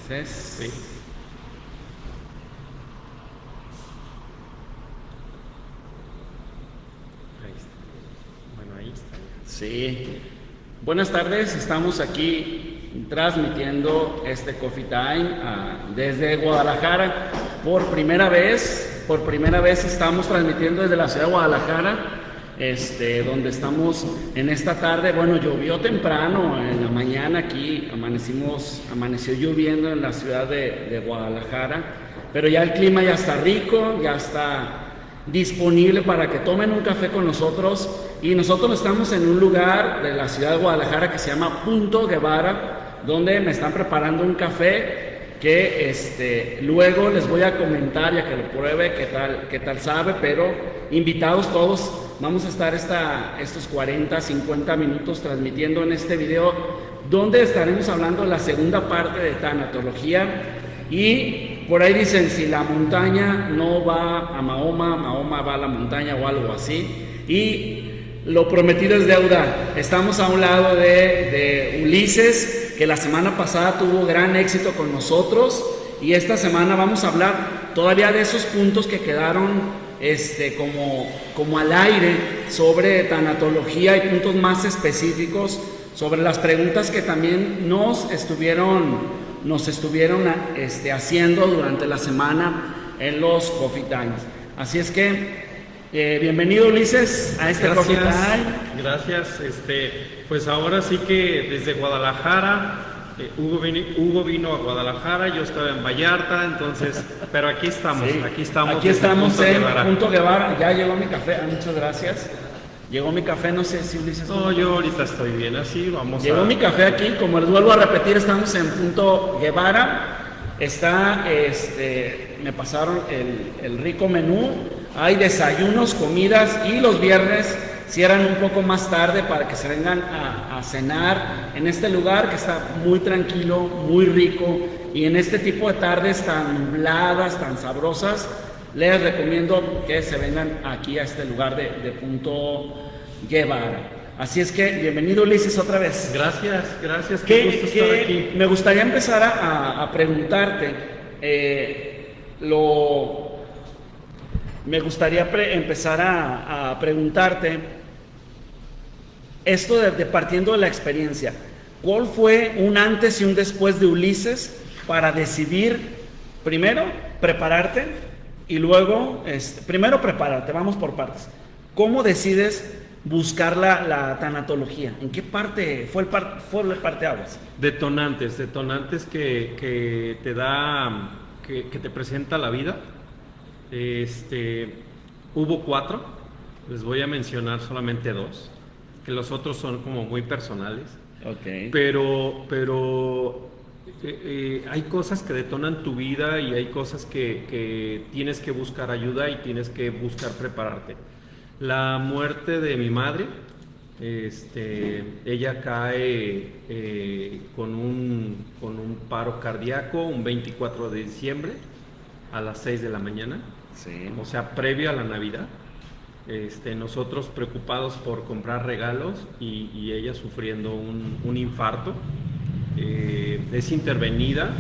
Entonces, Sí. Ahí está. Bueno, ahí está. sí. Buenas tardes, estamos aquí transmitiendo este Coffee Time desde Guadalajara. Por primera vez estamos transmitiendo desde la ciudad de Guadalajara, donde estamos en esta tarde. Bueno, llovió temprano en la mañana aquí, amaneció lloviendo en la ciudad de Guadalajara, pero ya el clima ya está rico, ya está disponible para que tomen un café con nosotros. Y nosotros estamos en un lugar de la ciudad de Guadalajara que se llama Punto Guevara, donde me están preparando un café que luego les voy a comentar, ya que lo pruebe, qué tal sabe. Pero invitados todos, vamos a estar estos 40, 50 minutos transmitiendo en este video, donde estaremos hablando de la segunda parte de tanatología. Y por ahí dicen, si la montaña no va a Mahoma, Mahoma va a la montaña, o algo así. Y lo prometido es deuda. Estamos a un lado de Ulises, que la semana pasada tuvo gran éxito con nosotros, y esta semana vamos a hablar todavía de esos puntos que quedaron como al aire sobre tanatología, y puntos más específicos sobre las preguntas que también nos estuvieron haciendo durante la semana en los Coffee Times. Así es que bienvenido, Ulises, a este Coffee Time. Gracias. Pues ahora sí que desde Guadalajara, Hugo vino a Guadalajara, yo estaba en Vallarta, entonces, pero aquí estamos, Sí, aquí estamos en Guevara. Punto Guevara. Ya llegó mi café, muchas gracias. Llegó mi café, no sé si Ulises. No, yo ahorita estoy bien, así vamos. Llegó mi café aquí, como les vuelvo a repetir, estamos en Punto Guevara. Me pasaron el rico menú. Hay desayunos, comidas, y los viernes cierran un poco más tarde para que se vengan a cenar en este lugar que está muy tranquilo, muy rico. Y en este tipo de tardes tan nubladas, tan sabrosas, les recomiendo que se vengan aquí a este lugar de Punto Guevara. Así es que bienvenido, Ulises, otra vez. Gracias, qué gusto estar aquí. Me gustaría empezar a preguntarte, empezar a preguntarte esto de partiendo de la experiencia. ¿Cuál fue un antes y un después de Ulises para decidir primero prepararte y luego, primero prepararte? Vamos por partes. ¿Cómo decides buscar la tanatología? ¿En qué parte fue el parteaguas? Detonantes que te da, que te presenta la vida. Hubo 4, les voy a mencionar solamente 2, que los otros son como muy personales. Okay. Pero hay cosas que detonan tu vida, y hay cosas que tienes que buscar ayuda y tienes que buscar prepararte. La muerte de mi madre, ella cae con un paro cardíaco un 24 de diciembre a las 6 de la mañana. Sí. O sea, previo a la Navidad. Nosotros preocupados por comprar regalos, y ella sufriendo un infarto. Es intervenida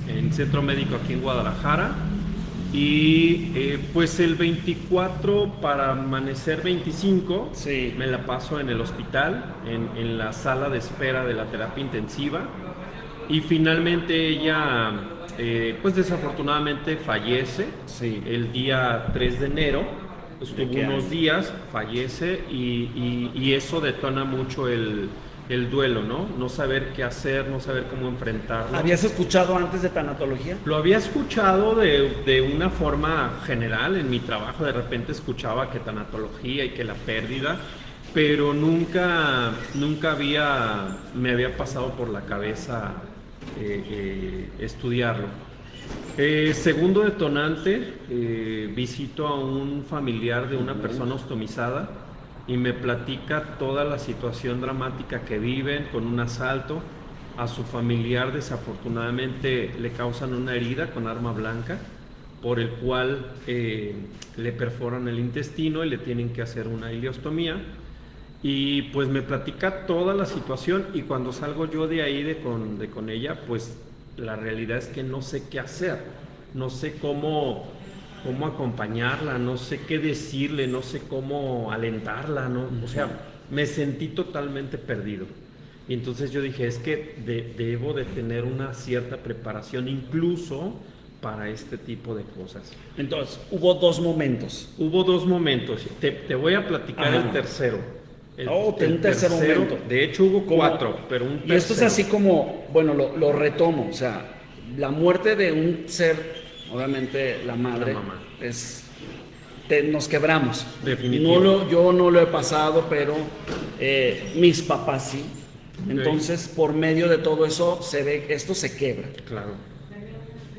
en centro médico aquí en Guadalajara, y pues el 24 para amanecer 25, sí, me la paso en el hospital, en la sala de espera de la terapia intensiva, y finalmente ella pues desafortunadamente fallece. Sí. El día 3 de enero, estuvo unos días, fallece, y eso detona mucho el duelo, ¿no? No saber qué hacer, no saber cómo enfrentarlo. ¿Habías escuchado antes de tanatología? Lo había escuchado de una forma general en mi trabajo. De repente escuchaba que tanatología y que la pérdida, pero nunca me había pasado por la cabeza estudiarlo. Segundo detonante, visito a un familiar de una persona ostomizada, y me platica toda la situación dramática que viven con un asalto. A su familiar desafortunadamente le causan una herida con arma blanca, por el cual le perforan el intestino y le tienen que hacer una ileostomía. Y pues me platica toda la situación, y cuando salgo yo de ahí con ella, pues la realidad es que no sé qué hacer, no sé cómo acompañarla, no sé qué decirle, no sé cómo alentarla, ¿no? O sea, me sentí totalmente perdido. Y entonces yo dije, es que debo de tener una cierta preparación incluso para este tipo de cosas. Entonces, hubo dos momentos. Hubo dos momentos, te voy a platicar. Ajá. El tercero. Un tercer momento. De hecho hubo cuatro, pero un tercero. Y esto es así como, bueno, lo retomo, o sea, la muerte de un ser, obviamente la madre, La mamá. nos quebramos. Definitivo. Yo no lo he pasado, pero mis papás sí. Entonces, por medio de todo eso, se ve, esto se quiebra. Claro.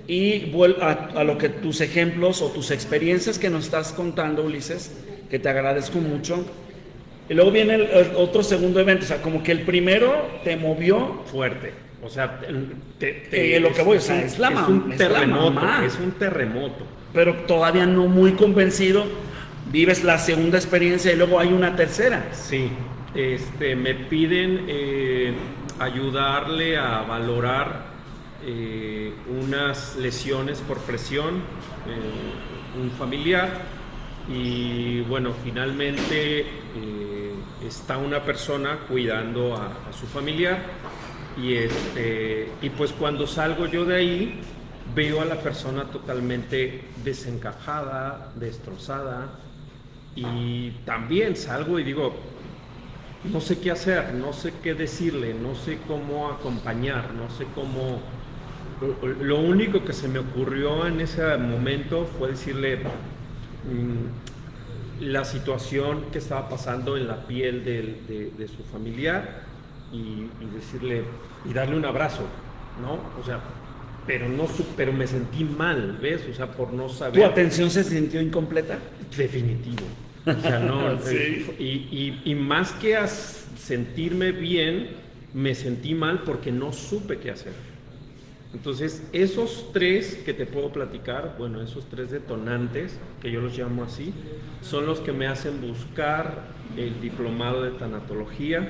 Y vuelvo a lo que tus ejemplos o tus experiencias que nos estás contando, Ulises, que te agradezco mucho. Y luego viene el otro segundo evento, o sea, como que el primero te movió Fuerte. O sea, lo que voy, o sea, es un terremoto, mamá. es un terremoto. Pero todavía no muy convencido, vives la segunda experiencia y luego hay una tercera. Sí, me piden ayudarle a valorar unas lesiones por presión, un familiar, y bueno, finalmente está una persona cuidando a su familiar, y pues cuando salgo yo de ahí, veo a la persona totalmente desencajada, destrozada, y también salgo y digo, no sé qué hacer, no sé qué decirle, no sé cómo acompañar, no sé cómo... Lo único que se me ocurrió en ese momento fue decirle la situación que estaba pasando en la piel de su familiar y decirle, y darle un abrazo, ¿no? O sea, pero me sentí mal, ¿ves? O sea, por no saber... ¿Tu atención se sintió incompleta? Definitivo. O sea, no, Sí. y más que sentirme bien, me sentí mal porque no supe qué hacer. Entonces, esos tres que te puedo platicar, bueno, esos tres detonantes, que yo los llamo así, son los que me hacen buscar el diplomado de tanatología,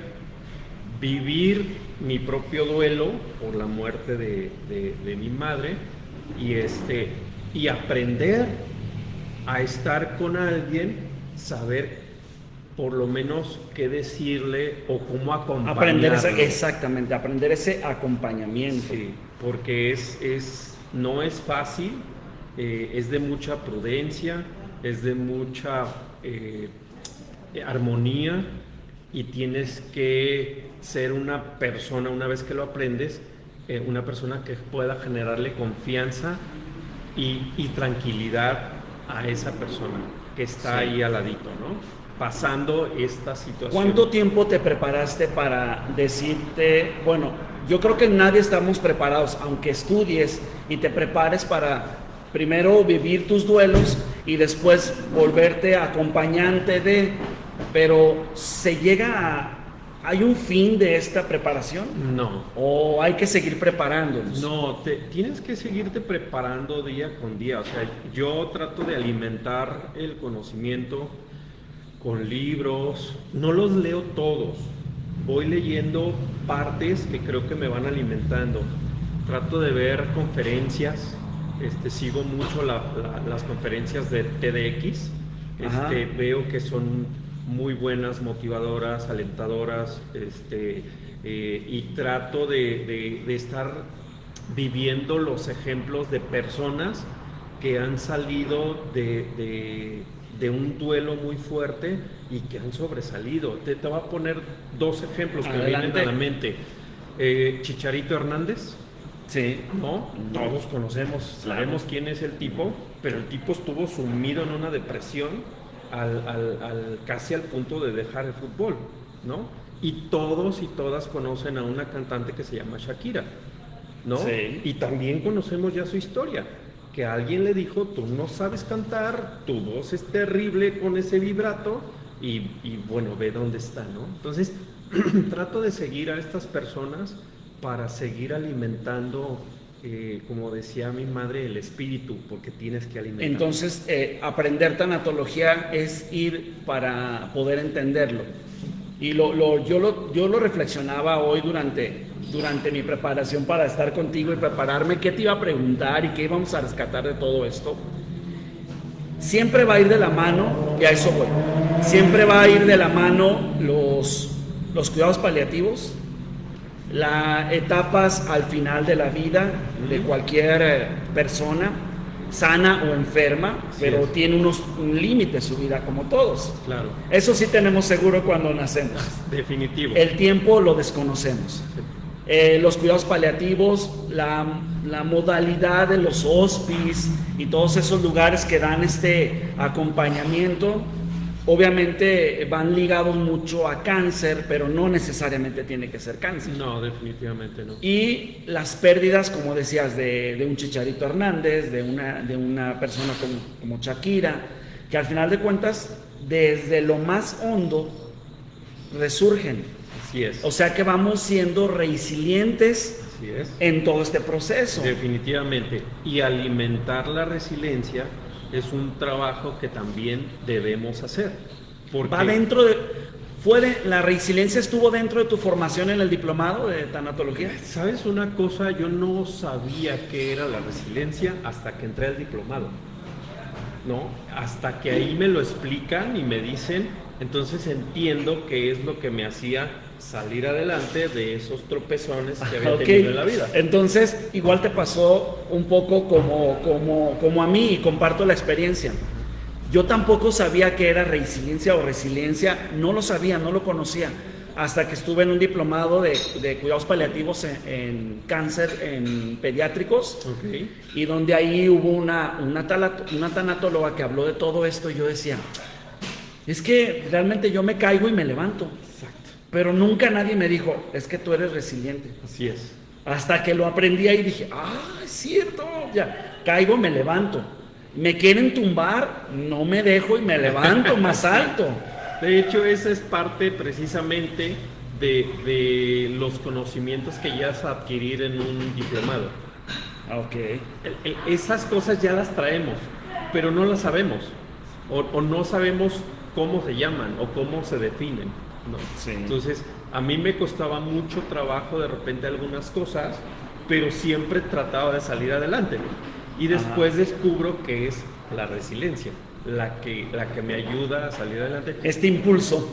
vivir mi propio duelo por la muerte de mi madre y aprender a estar con alguien, saber por lo menos qué decirle o cómo acompañarlo. Exactamente, aprender ese acompañamiento. Sí, porque no es fácil, es de mucha prudencia, es de mucha armonía, y tienes que ser una persona, una vez que lo aprendes, una persona que pueda generarle confianza y tranquilidad a esa persona que está ahí al ladito, ¿no? Pasando esta situación. ¿Cuánto tiempo te preparaste para decirte, bueno, yo creo que nadie estamos preparados, aunque estudies y te prepares para primero vivir tus duelos y después volverte acompañante pero se llega a... ¿Hay un fin de esta preparación? No. ¿O hay que seguir preparándonos? No, tienes que seguirte preparando día con día. O sea, yo trato de alimentar el conocimiento con libros. No los leo todos. Voy leyendo partes que creo que me van alimentando. Trato de ver conferencias. Sigo mucho las conferencias de TEDx. Veo que son muy buenas, motivadoras, alentadoras, y trato de estar viviendo los ejemplos de personas que han salido de un duelo muy fuerte y que han sobresalido. Te voy a poner dos ejemplos que me vienen a la mente. Chicharito Hernández. Sí. ¿No? Todos conocemos, sabemos quién es el tipo, pero el tipo estuvo sumido en una depresión casi al punto de dejar el fútbol, ¿no? Y todos y todas conocen a una cantante que se llama Shakira, ¿no? Sí. Y también conocemos ya su historia, que alguien le dijo, tú no sabes cantar, tu voz es terrible con ese vibrato, y bueno, ve dónde está, ¿no? Entonces, trato de seguir a estas personas para seguir alimentando, como decía mi madre, el espíritu, porque tienes que alimentar. Entonces, aprender tanatología es ir para poder entenderlo. Y yo lo reflexionaba hoy durante durante mi preparación para estar contigo y prepararme qué te iba a preguntar y qué íbamos a rescatar de todo esto, siempre va a ir de la mano, y a eso voy, siempre va a ir de la mano los cuidados paliativos, las etapas al final de la vida de cualquier persona, sana o enferma, pero tiene un límite su vida como todos. Claro. Eso sí tenemos seguro cuando nacemos. Definitivo. El tiempo lo desconocemos. Los cuidados paliativos, la modalidad de los hospice y todos esos lugares que dan este acompañamiento, obviamente van ligados mucho a cáncer, pero no necesariamente tiene que ser cáncer. No, definitivamente no. Y las pérdidas, como decías, de un Chicharito Hernández, de una persona como Shakira, que al final de cuentas, desde lo más hondo, resurgen. Así es. O sea que vamos siendo resilientes en todo este proceso. Definitivamente. Y alimentar la resiliencia es un trabajo que también debemos hacer. Porque Va dentro la resiliencia estuvo dentro de tu formación en el diplomado de tanatología. ¿Sabes una cosa? Yo no sabía qué era la resiliencia hasta que entré al diplomado. ¿No? Hasta que ahí me lo explican y me dicen, entonces entiendo qué es lo que me hacía salir adelante de esos tropezones que había tenido en la vida. Entonces, igual te pasó un poco como a mí, y comparto la experiencia. Yo tampoco sabía qué era resiliencia o resiliencia, no lo sabía, no lo conocía, hasta que estuve en un diplomado de cuidados paliativos en cáncer en pediátricos, y donde ahí hubo una tanatóloga que habló de todo esto, y yo decía, es que realmente yo me caigo y me levanto. Exacto. Pero nunca nadie me dijo, es que tú eres resiliente. Así es. Hasta que lo aprendí ahí dije, es cierto, ya, caigo, me levanto. Me quieren tumbar, no me dejo y me levanto más alto. De hecho, esa es parte precisamente de los conocimientos que ya vas a adquirir en un diplomado. Esas cosas ya las traemos, pero no las sabemos. O no sabemos cómo se llaman o cómo se definen, ¿no? Sí. Entonces, a mí me costaba mucho trabajo de repente algunas cosas, pero siempre trataba de salir adelante. Y después descubro que es la resiliencia la que me ayuda a salir adelante. Este impulso.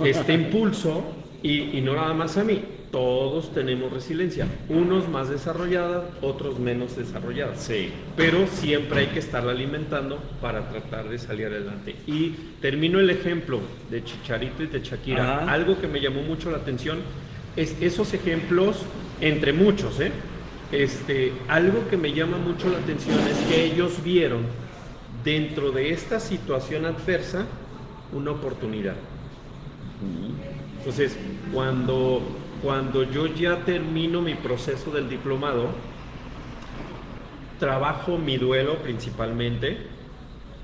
Y no nada más a mí. Todos tenemos resiliencia, unos más desarrolladas, otros menos desarrolladas. Sí. Pero siempre hay que estarla alimentando para tratar de salir adelante. Y termino el ejemplo de Chicharito y de Shakira. Algo que me llamó mucho la atención es esos ejemplos, entre muchos, algo que me llama mucho la atención es que ellos vieron dentro de esta situación adversa una oportunidad. Entonces, cuando yo ya termino mi proceso del diplomado, trabajo mi duelo principalmente,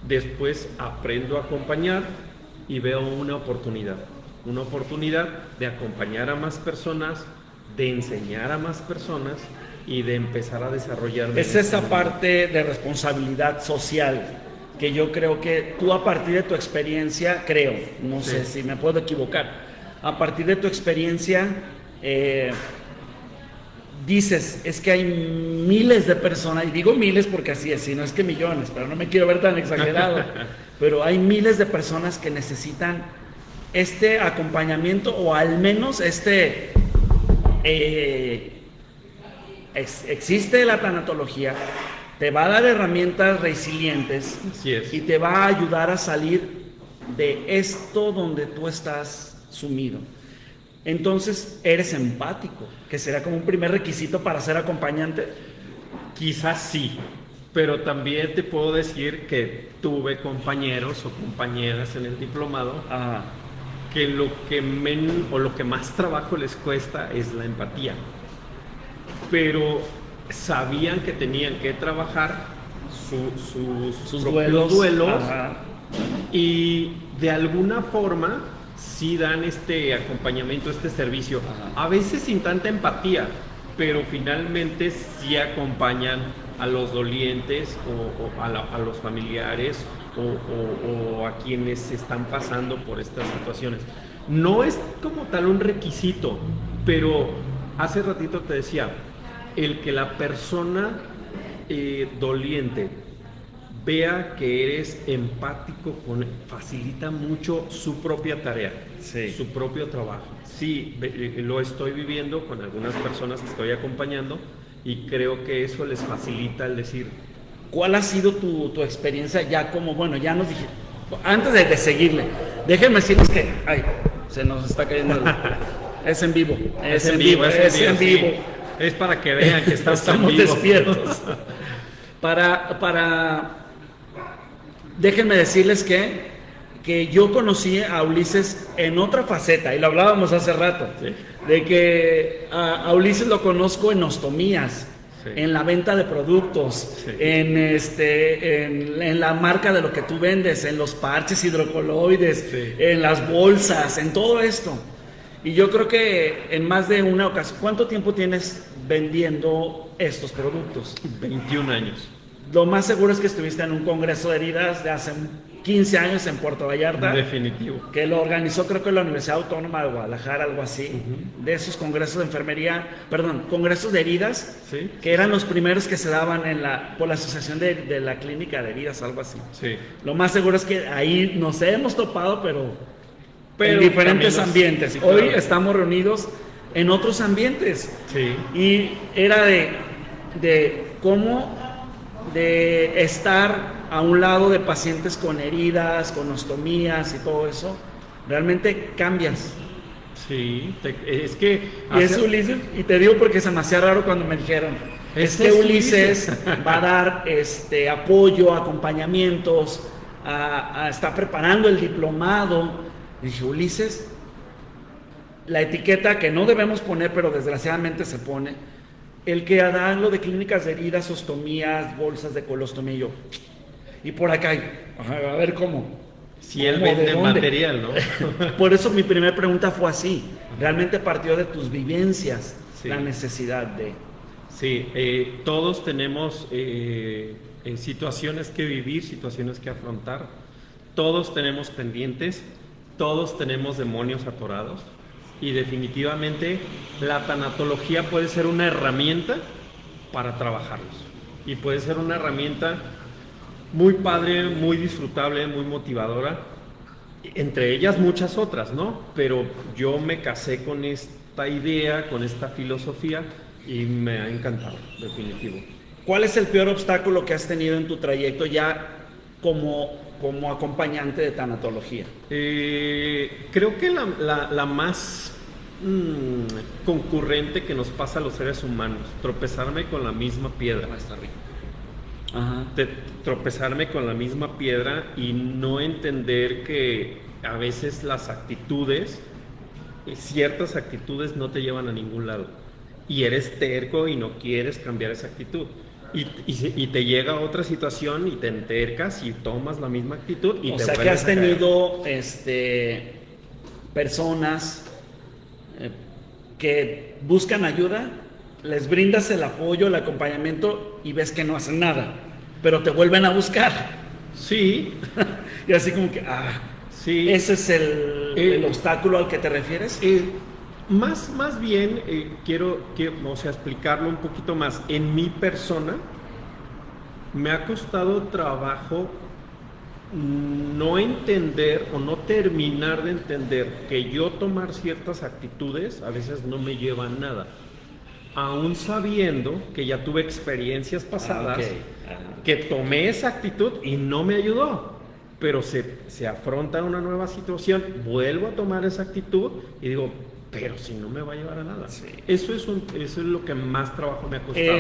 después aprendo a acompañar y veo una oportunidad de acompañar a más personas, de enseñar a más personas y de empezar a desarrollarme. Es esa parte de responsabilidad social que yo creo que tú, a partir de tu experiencia, no sé si me puedo equivocar, a partir de tu experiencia dices, es que hay miles de personas, y digo miles porque así es, si no es que millones, pero no me quiero ver tan exagerado, pero hay miles de personas que necesitan este acompañamiento, o al menos existe la tanatología, te va a dar herramientas resilientes. Así es. Y te va a ayudar a salir de esto donde tú estás sumido. Entonces eres empático, que será como un primer requisito para ser acompañante. Quizás sí, pero también te puedo decir que tuve compañeros o compañeras en el diplomado que lo que más trabajo les cuesta es la empatía, pero sabían que tenían que trabajar sus propios duelos. Y de alguna forma sí dan este acompañamiento, este servicio, a veces sin tanta empatía, pero finalmente sí acompañan a los dolientes o a los familiares o a quienes están pasando por estas situaciones. No es como tal un requisito, pero Hace ratito te decía, el que la persona doliente vea que eres empático con él, facilita mucho su propia tarea, Sí. su propio trabajo. Sí, lo estoy viviendo con algunas personas que estoy acompañando y creo que eso les facilita el decir, ¿Cuál ha sido tu experiencia ya como, bueno, ya nos dije, antes de seguirle, déjenme decirles que, ay, se nos está cayendo es en vivo, es en vivo, sí. Es para que vean que estamos en vivo. Despiertos. Déjenme decirles que yo conocí a Ulises en otra faceta, y lo hablábamos hace rato, ¿Sí? de que a Ulises lo conozco en ostomías, Sí. en la venta de productos, Sí. en la marca de lo que tú vendes, en los parches hidrocoloides, Sí. en las bolsas, en todo esto. Y yo creo que en más de una ocasión, ¿cuánto tiempo tienes vendiendo estos productos? 21 años. Lo más seguro es que estuviste en un congreso de heridas de hace 15 años en Puerto Vallarta, Definitivo. que lo organizó creo que la Universidad Autónoma de Guadalajara, algo así, Ujú. de esos congresos de enfermería, perdón, congresos de heridas, Sí. que eran los primeros que se daban por la Asociación de la Clínica de Heridas, algo así. Sí. Lo más seguro es que ahí nos hemos topado, pero en Pero diferentes caminos, ambientes. sí, Hoy claro. estamos reunidos en otros ambientes. Sí. Y era de cómo de estar a un lado de pacientes con heridas, con ostomías y todo eso, realmente cambias. Sí. Es que... Y es Ulises, y te digo porque se me hacía raro cuando me dijeron, es que Es Ulises va a dar apoyo, acompañamientos, está preparando el diplomado. Y dije, Ulises, la etiqueta que no debemos poner, pero desgraciadamente se pone, el que da lo de clínicas de heridas, ostomías, bolsas de colostomía, y yo, y por acá, a ver cómo. Si él ¿Cómo? ¿De vende dónde? material, ¿no? Por eso mi primera pregunta fue así, realmente partió de tus vivencias, Sí. la necesidad de... Sí, todos tenemos situaciones que vivir, situaciones que afrontar. Todos tenemos pendientes, todos tenemos demonios atorados. Y definitivamente la tanatología puede ser una herramienta para trabajarlos. Y puede ser una herramienta muy padre, muy disfrutable, muy motivadora. Entre ellas muchas otras, ¿no? Pero yo me casé con esta idea, con esta filosofía y me ha encantado, definitivo. ¿Cuál es el peor obstáculo que has tenido en tu trayecto ya como acompañante de tanatología? Creo que la más concurrente que nos pasa a los seres humanos, tropezarme con la misma piedra. Está rico. Ajá. Tropezarme con la misma piedra y no entender que a veces las actitudes, ciertas actitudes no te llevan a ningún lado. Y eres terco y no quieres cambiar esa actitud. Y te llega otra situación y te entercas y tomas la misma actitud y O te sea que vuelves has a caer. tenido personas que buscan ayuda, les brindas el apoyo, el acompañamiento y ves que no hacen nada, pero te vuelven a buscar. Sí, Y así como que, sí. ¿ese es el obstáculo al que te refieres? Más bien, quiero explicarlo un poquito más. En mi persona, me ha costado trabajo no entender o no terminar de entender que yo tomar ciertas actitudes a veces no me lleva a nada. Aún sabiendo que ya tuve experiencias pasadas, que tomé esa actitud y no me ayudó. Pero se afronta una nueva situación, vuelvo a tomar esa actitud y digo, pero si no me va a llevar a nada. Sí. Eso es lo que más trabajo me ha costado.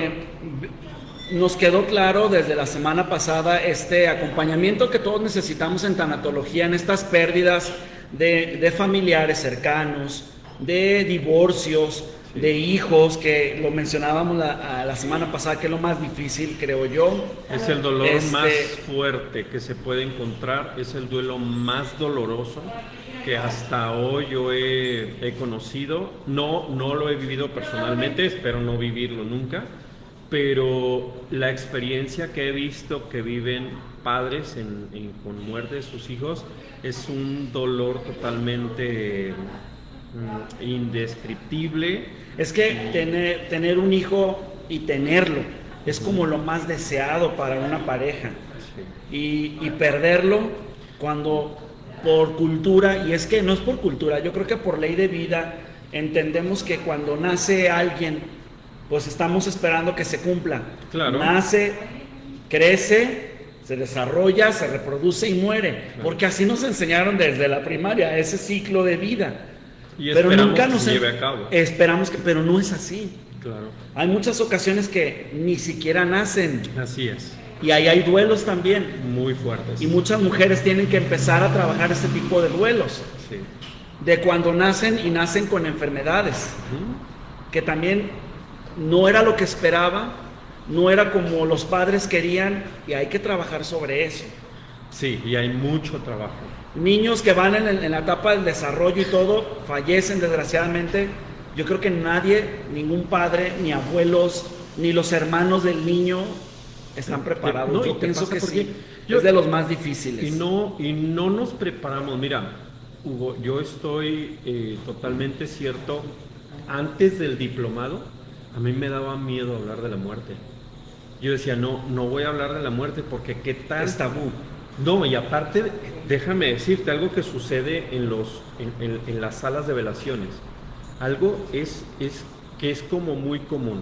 Nos quedó claro desde la semana pasada este acompañamiento que todos necesitamos en tanatología, en estas pérdidas de familiares cercanos, de divorcios, Sí. de hijos, que lo mencionábamos la semana pasada, que es lo más difícil, creo yo. Es el dolor más fuerte que se puede encontrar, es el duelo más doloroso que hasta hoy yo he conocido. No lo he vivido personalmente, espero no vivirlo nunca, pero la experiencia que he visto que viven padres con muerte de sus hijos es un dolor totalmente indescriptible. Es que tener un hijo y tenerlo es como lo más deseado para una pareja. Y perderlo cuando por cultura, y es que no es por cultura, yo creo que por ley de vida entendemos que cuando nace alguien, pues estamos esperando que se cumpla. Claro. Nace, crece, se desarrolla, se reproduce y muere, claro, porque así nos enseñaron desde la primaria, ese ciclo de vida. Y Pero nunca que se lleve a cabo. Esperamos que, pero no es así. Claro. Hay muchas ocasiones que ni siquiera nacen. Así es. Y ahí hay duelos también. Muy fuertes. Y muchas mujeres tienen que empezar a trabajar este tipo de duelos. Sí. De cuando nacen y nacen con enfermedades. Que también no era lo que esperaba, no era como los padres querían, y hay que trabajar sobre eso. Sí, y hay mucho trabajo. Niños que van en la etapa del desarrollo y todo, fallecen desgraciadamente. Yo creo que nadie, ningún padre, ni abuelos, ni los hermanos del niño están preparados. No, yo pienso que sí, es de los más difíciles. Y no nos preparamos. Mira, Hugo, yo estoy totalmente cierto. Antes del diplomado, a mí me daba miedo hablar de la muerte. Yo decía, no voy a hablar de la muerte porque qué tal. Es tabú. No, y aparte, déjame decirte algo que sucede en las salas de velaciones. Algo que es como muy común.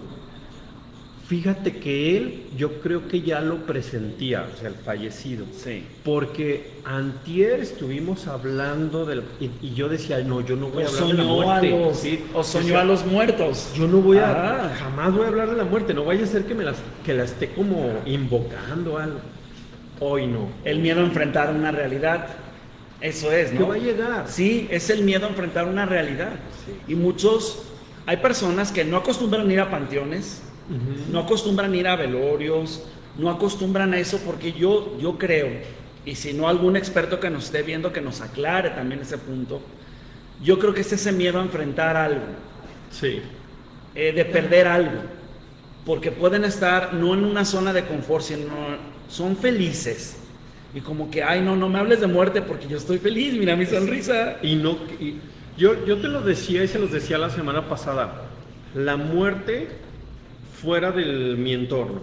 Fíjate que él, yo creo que ya lo presentía, o sea, el fallecido. Sí. Porque antier estuvimos hablando y yo decía, no, yo no voy a hablar de la soñó muerte. ¿Sí? o soñó a los muertos. Yo no voy jamás voy a hablar de la muerte. No vaya a ser que la esté como invocando algo. Hoy no. El miedo a enfrentar una realidad. Eso es, ¿no? ¿Qué va a llegar? Sí, es el miedo a enfrentar una realidad. Sí. Y hay personas que no acostumbran ir a panteones, no acostumbran ir a velorios, no acostumbran a eso, porque yo creo, y si no algún experto que nos esté viendo que nos aclare también ese punto, yo creo que es ese miedo a enfrentar algo. Sí. De perder algo, porque pueden estar no en una zona de confort, sino son felices. Y como que, ay, no me hables de muerte porque yo estoy feliz, mira mi sonrisa. Yo te lo decía y se los decía la semana pasada. La muerte fuera de mi entorno.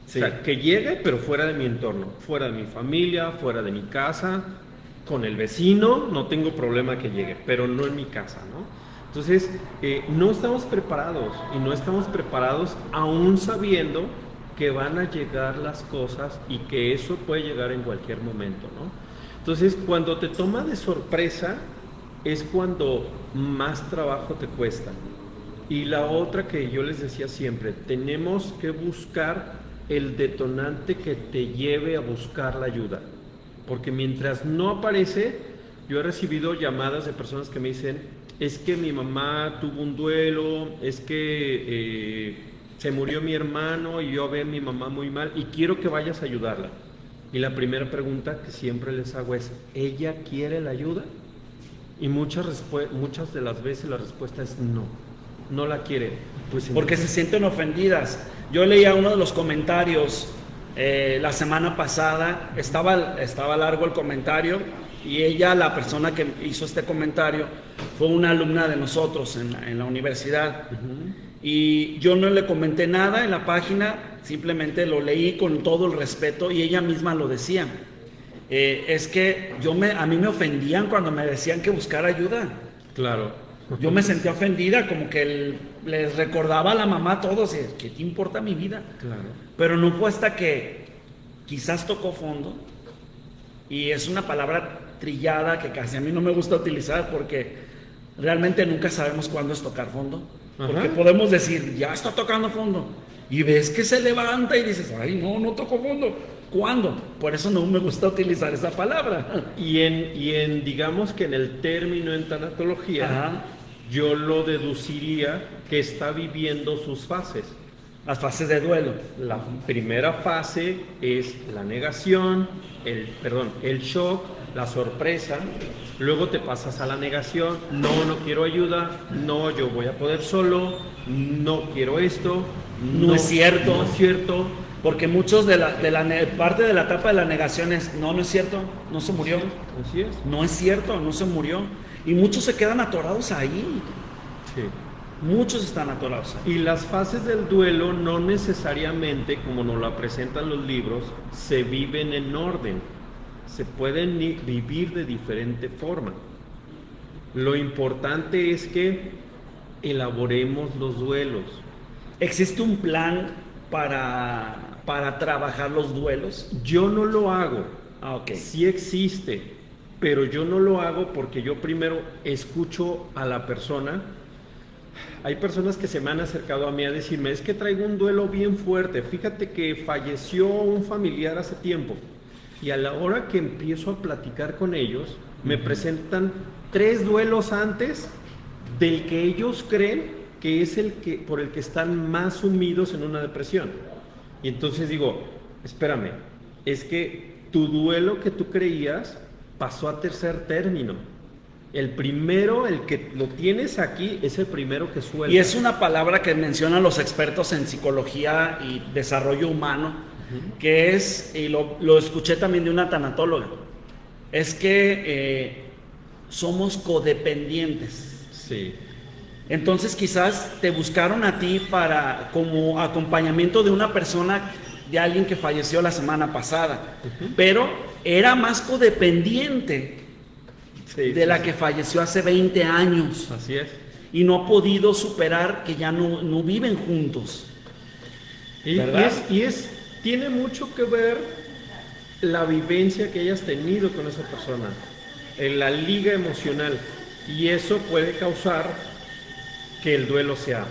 Sí. O sea, que llegue, pero fuera de mi entorno. Fuera de mi familia, fuera de mi casa, con el vecino, no tengo problema que llegue, pero no en mi casa, ¿no? Entonces, no estamos preparados, y no estamos preparados aún sabiendo que van a llegar las cosas y que eso puede llegar en cualquier momento, ¿no? Entonces, cuando te toma de sorpresa, es cuando más trabajo te cuesta. Y la otra que yo les decía siempre, tenemos que buscar el detonante que te lleve a buscar la ayuda. Porque mientras no aparece, yo he recibido llamadas de personas que me dicen, es que mi mamá tuvo un duelo, es que se murió mi hermano y yo veo a mi mamá muy mal y quiero que vayas a ayudarla. Y la primera pregunta que siempre les hago es, ¿ella quiere la ayuda? Y muchas de las veces la respuesta es no la quiere. Pues porque se sienten ofendidas. Yo leía uno de los comentarios la semana pasada, estaba largo el comentario, y ella, la persona que hizo este comentario, fue una alumna de nosotros en la universidad. Y yo no le comenté nada en la página, simplemente lo leí con todo el respeto, y ella misma lo decía. Es que a mí me ofendían cuando me decían que buscara ayuda. Claro. Yo me sentía ofendida, como que les recordaba a la mamá a todos, ¿qué te importa mi vida? Claro. Pero no fue hasta que quizás tocó fondo, y es una palabra trillada que casi a mí no me gusta utilizar, porque realmente nunca sabemos cuándo es tocar fondo. Porque podemos decir, ya está tocando fondo, y ves que se levanta y dices, ay, no tocó fondo. ¿Cuándo? Por eso no me gusta utilizar esa palabra. Y digamos que en el término en tanatología, yo lo deduciría que está viviendo sus fases. Las fases de duelo. La primera fase es la negación, el shock, la sorpresa. Luego te pasas a la negación, no quiero ayuda, no, yo voy a poder solo, no quiero esto, no es cierto. No es cierto. Porque muchos parte de la etapa de la negación es, no es cierto, no se murió. Así es. No es cierto, no se murió. Y muchos se quedan atorados ahí. Sí. Muchos están atorados ahí. Y las fases del duelo no necesariamente, como nos la presentan los libros, se viven en orden. Se pueden vivir de diferente forma. Lo importante es que elaboremos los duelos. ¿Existe un plan para trabajar los duelos? Yo no lo hago. Ok. Sí existe, pero yo no lo hago porque yo primero escucho a la persona. Hay personas que se me han acercado a mí a decirme, es que traigo un duelo bien fuerte, fíjate que falleció un familiar hace tiempo. Y a la hora que empiezo a platicar con ellos, me presentan 3 duelos antes del que ellos creen que es por el que están más sumidos en una depresión. Y entonces digo, espérame, es que tu duelo que tú creías pasó a tercer término. El primero, el que lo tienes aquí, es el primero que suelta. Y es una palabra que mencionan los expertos en psicología y desarrollo humano, que es, y lo escuché también de una tanatóloga, es que somos codependientes. Sí. Entonces quizás te buscaron a ti como acompañamiento de una persona, de alguien que falleció la semana pasada, pero era más codependiente de la que falleció hace 20 años. Así es. Y no ha podido superar que ya no viven juntos. ¿Verdad? Tiene mucho que ver la vivencia que hayas tenido con esa persona, en la liga emocional, y eso puede causar que el duelo sea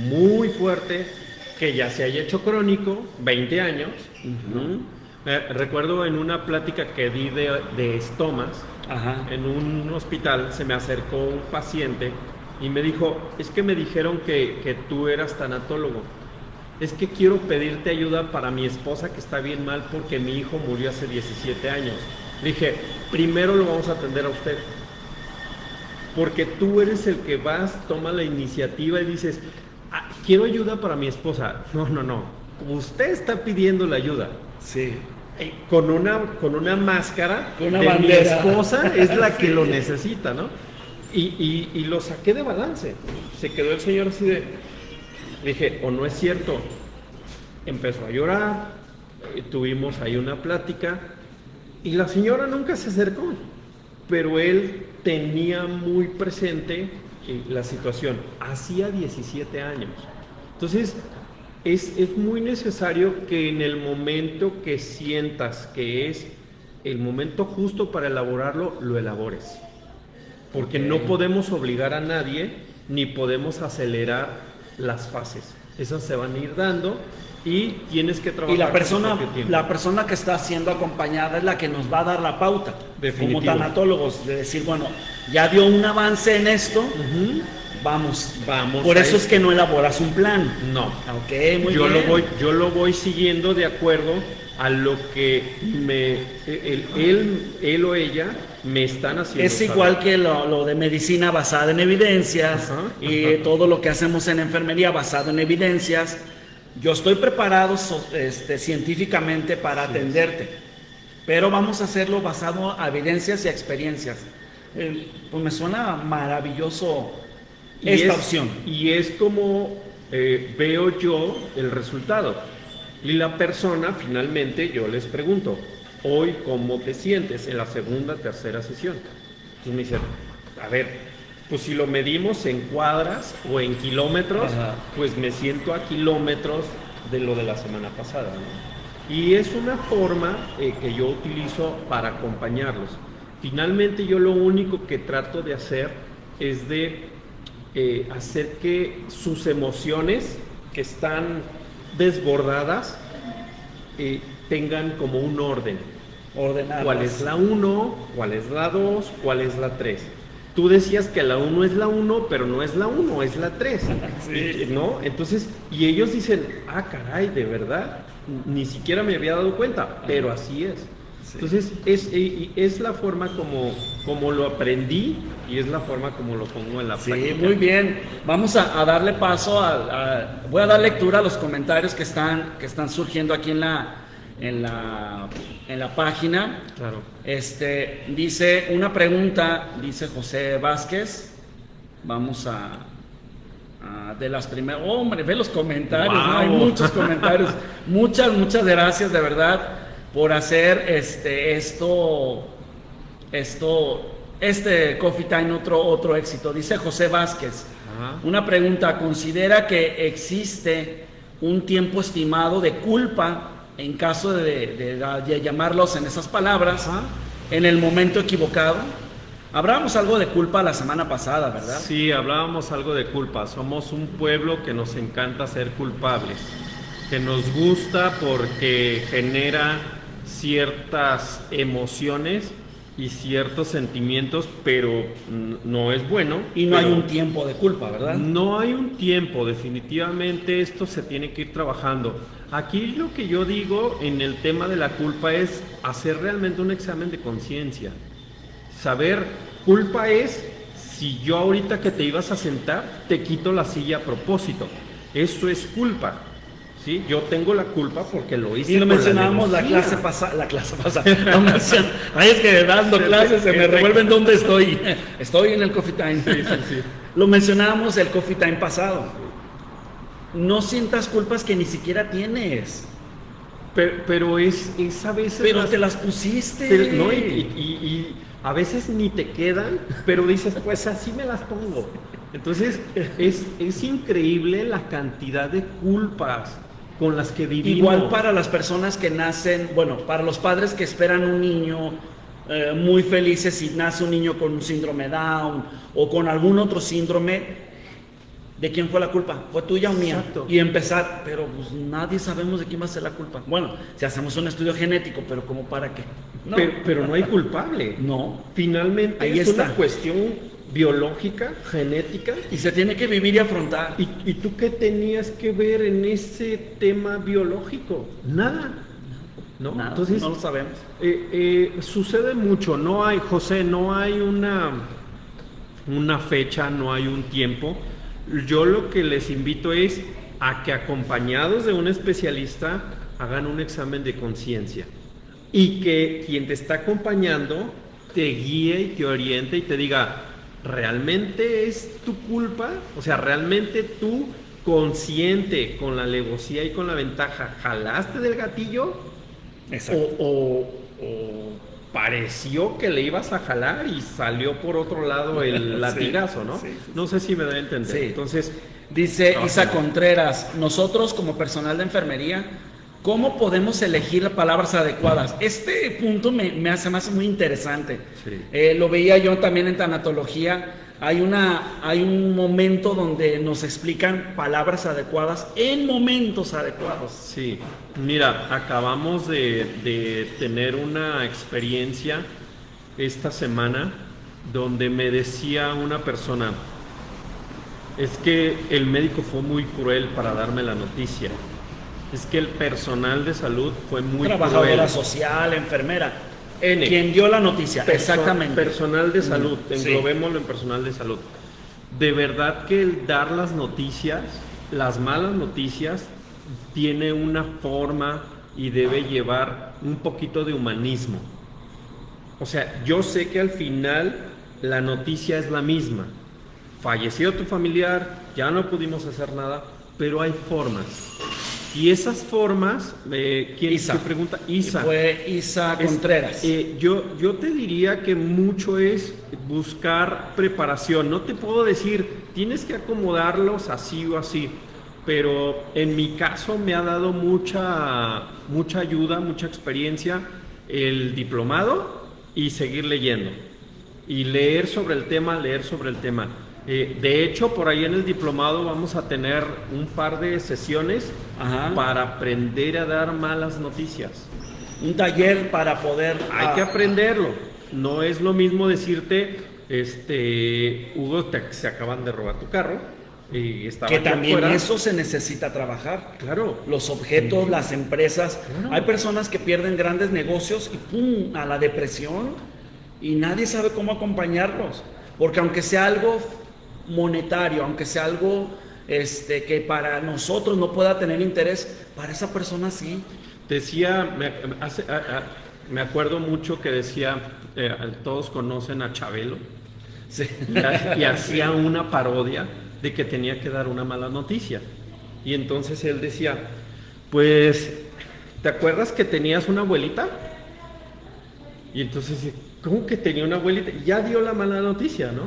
muy fuerte, que ya se haya hecho crónico, 20 años. Recuerdo en una plática que di de estomas, en un hospital, se me acercó un paciente y me dijo, es que me dijeron que tú eras tanatólogo. Es que quiero pedirte ayuda para mi esposa que está bien mal porque mi hijo murió hace 17 años. Le dije, primero lo vamos a atender a usted. Porque tú eres el que vas, toma la iniciativa y dices, quiero ayuda para mi esposa. No. Usted está pidiendo la ayuda. Sí. Con una máscara con una de bandera. Mi esposa es la que lo necesita, ¿no? Y lo saqué de balance. Se quedó el señor así de... Dije, o no es cierto. Empezó a llorar, tuvimos ahí una plática y la señora nunca se acercó, pero él tenía muy presente la situación. Hacía 17 años. Entonces, es muy necesario que en el momento que sientas que es el momento justo para elaborarlo, lo elabores. Porque no podemos obligar a nadie, ni podemos acelerar las fases. Esas se van a ir dando y tienes que trabajar. Y la persona que está siendo acompañada es la que nos va a dar la pauta. Definitivo. Como tanatólogos, de decir, bueno, ya dio un avance en esto, vamos. Por eso es que no elaboras un plan. No. Ok, muy bien. Yo lo voy siguiendo de acuerdo a lo que él o ella me están haciendo. Es igual saber. Que lo de medicina basada en evidencias y todo lo que hacemos en enfermería basado en evidencias. Yo estoy preparado científicamente para atenderte, pero vamos a hacerlo basado a evidencias y a experiencias. Pues me suena maravilloso esta opción. Y es como veo yo el resultado. Y la persona, finalmente, yo les pregunto, hoy, ¿cómo te sientes en la segunda, tercera sesión? Entonces me dicen, a ver, pues si lo medimos en cuadras o en kilómetros, pues me siento a kilómetros de lo de la semana pasada, ¿no? Y es una forma que yo utilizo para acompañarlos. Finalmente, yo lo único que trato de hacer es de hacer que sus emociones, que están desbordadas, tengan como un orden. Ordenadas. ¿Cuál es la 1? ¿Cuál es la 2? ¿Cuál es la 3? Tú decías que la 1 es la 1, pero no es la 1, es la 3. Sí. ¿No? Entonces, y ellos dicen, caray, de verdad, ni siquiera me había dado cuenta, pero así es. Sí. Entonces, es la forma como lo aprendí y es la forma como lo pongo en la práctica. Sí, muy bien. Vamos a darle paso voy a dar lectura a los comentarios que están surgiendo aquí en en la página. Claro. Dice una pregunta, dice José Vázquez. Vamos a de las primeras. Hombre, ve los comentarios, Wow. ¿no? Hay muchos comentarios. Muchas gracias de verdad por hacer este Coffee Time otro éxito. Dice José Vázquez. Ajá. Una pregunta, ¿considera que existe un tiempo estimado de culpa en caso de llamarlos en esas palabras, Ajá. en el momento equivocado? Hablábamos algo de culpa la semana pasada, ¿verdad? Sí, hablábamos algo de culpa. Somos un pueblo que nos encanta ser culpables, que nos gusta porque genera ciertas emociones y ciertos sentimientos, pero no es bueno. Y no hay pero un tiempo de culpa, ¿verdad? no hay un tiempo, definitivamente esto se tiene que ir trabajando. Aquí lo que yo digo en el tema de la culpa es hacer realmente un examen de conciencia. Saber, culpa es si yo ahorita que te ibas a sentar te quito la silla a propósito. Eso es culpa. ¿Sí? Yo tengo la culpa porque lo hice. Y lo con mencionábamos la alevosía. clase pasada. Ay, es que dando clases se me revuelven dónde estoy. Estoy en el Coffee Time. Sí. Lo mencionábamos el Coffee Time pasado. No sientas culpas que ni siquiera tienes. Pero es a veces... Pero te las pusiste. No, y a veces ni te quedan, pero dices, pues así me las pongo. Entonces, es increíble la cantidad de culpas con las que vivimos. Igual para las personas que nacen, bueno, para los padres que esperan un niño muy felices si nace un niño con un síndrome Down o con algún otro síndrome, ¿de quién fue la culpa? ¿Fue tuya o mía? Exacto. Y empezar, pero pues nadie sabemos de quién va a ser la culpa. Bueno, si hacemos un estudio genético, pero ¿cómo para qué? No. Pero no hay culpable. No. Finalmente Ahí es está. una cuestión biológica, genética. Y se tiene que vivir y afrontar. ¿Y tú qué tenías que ver en ese tema biológico? Nada. ¿No? Nada, Entonces, no lo sabemos. sucede mucho. No hay, José, no hay una fecha, no hay un tiempo. Yo lo que les invito es a que acompañados de un especialista hagan un examen de conciencia y que quien te está acompañando te guíe y te oriente y te diga, ¿realmente es tu culpa? O sea, ¿realmente tú consciente con la alevosía y con la ventaja jalaste del gatillo? Exacto. O pareció que le ibas a jalar y salió por otro lado el latigazo, ¿no? Sí. No sé si me da a entender. Sí. Entonces, Dice no, Isa no. Contreras, nosotros como personal de enfermería, ¿cómo podemos elegir las palabras adecuadas? Este punto me hace muy interesante. Sí. Lo veía yo también en tanatología. Hay un momento donde nos explican palabras adecuadas en momentos adecuados. Sí, mira, acabamos de tener una experiencia esta semana donde me decía una persona, es que el médico fue muy cruel para darme la noticia, es que el personal de salud fue muy Trabajadora cruel. social, enfermera, N. quien dio la noticia, exactamente. Personal de salud, Sí. englobémoslo en personal de salud. De verdad que el dar las noticias, las malas noticias, tiene una forma y debe llevar un poquito de humanismo. O sea, yo sé que al final la noticia es la misma. Falleció tu familiar, ya no pudimos hacer nada, pero hay formas. Y esas formas, ¿quién Isa. te pregunta? Isa. Fue Isa Contreras. Yo te diría que mucho es buscar preparación. No te puedo decir, tienes que acomodarlos así o así, pero en mi caso me ha dado mucha ayuda, mucha experiencia el diplomado y seguir leyendo. Y leer sobre el tema. De hecho, por ahí en el diplomado vamos a tener un par de sesiones Ajá. para aprender a dar malas noticias. Un taller para poder... Hay que aprenderlo. No es lo mismo decirte, Hugo, se acaban de robar tu carro y estaba que aquí también afuera. eso se necesita trabajar. Claro. Los objetos, las empresas. Claro. Hay personas que pierden grandes negocios y ¡pum!, a la depresión, y nadie sabe cómo acompañarlos. Porque aunque sea algo monetario, aunque sea algo que para nosotros no pueda tener interés, para esa persona sí. Decía, me acuerdo mucho que decía, todos conocen a Chabelo, Sí. y hacía una parodia de que tenía que dar una mala noticia. Y entonces él decía, pues, ¿te acuerdas que tenías una abuelita? Y entonces, ¿cómo que tenía una abuelita? Ya dio la mala noticia, ¿no?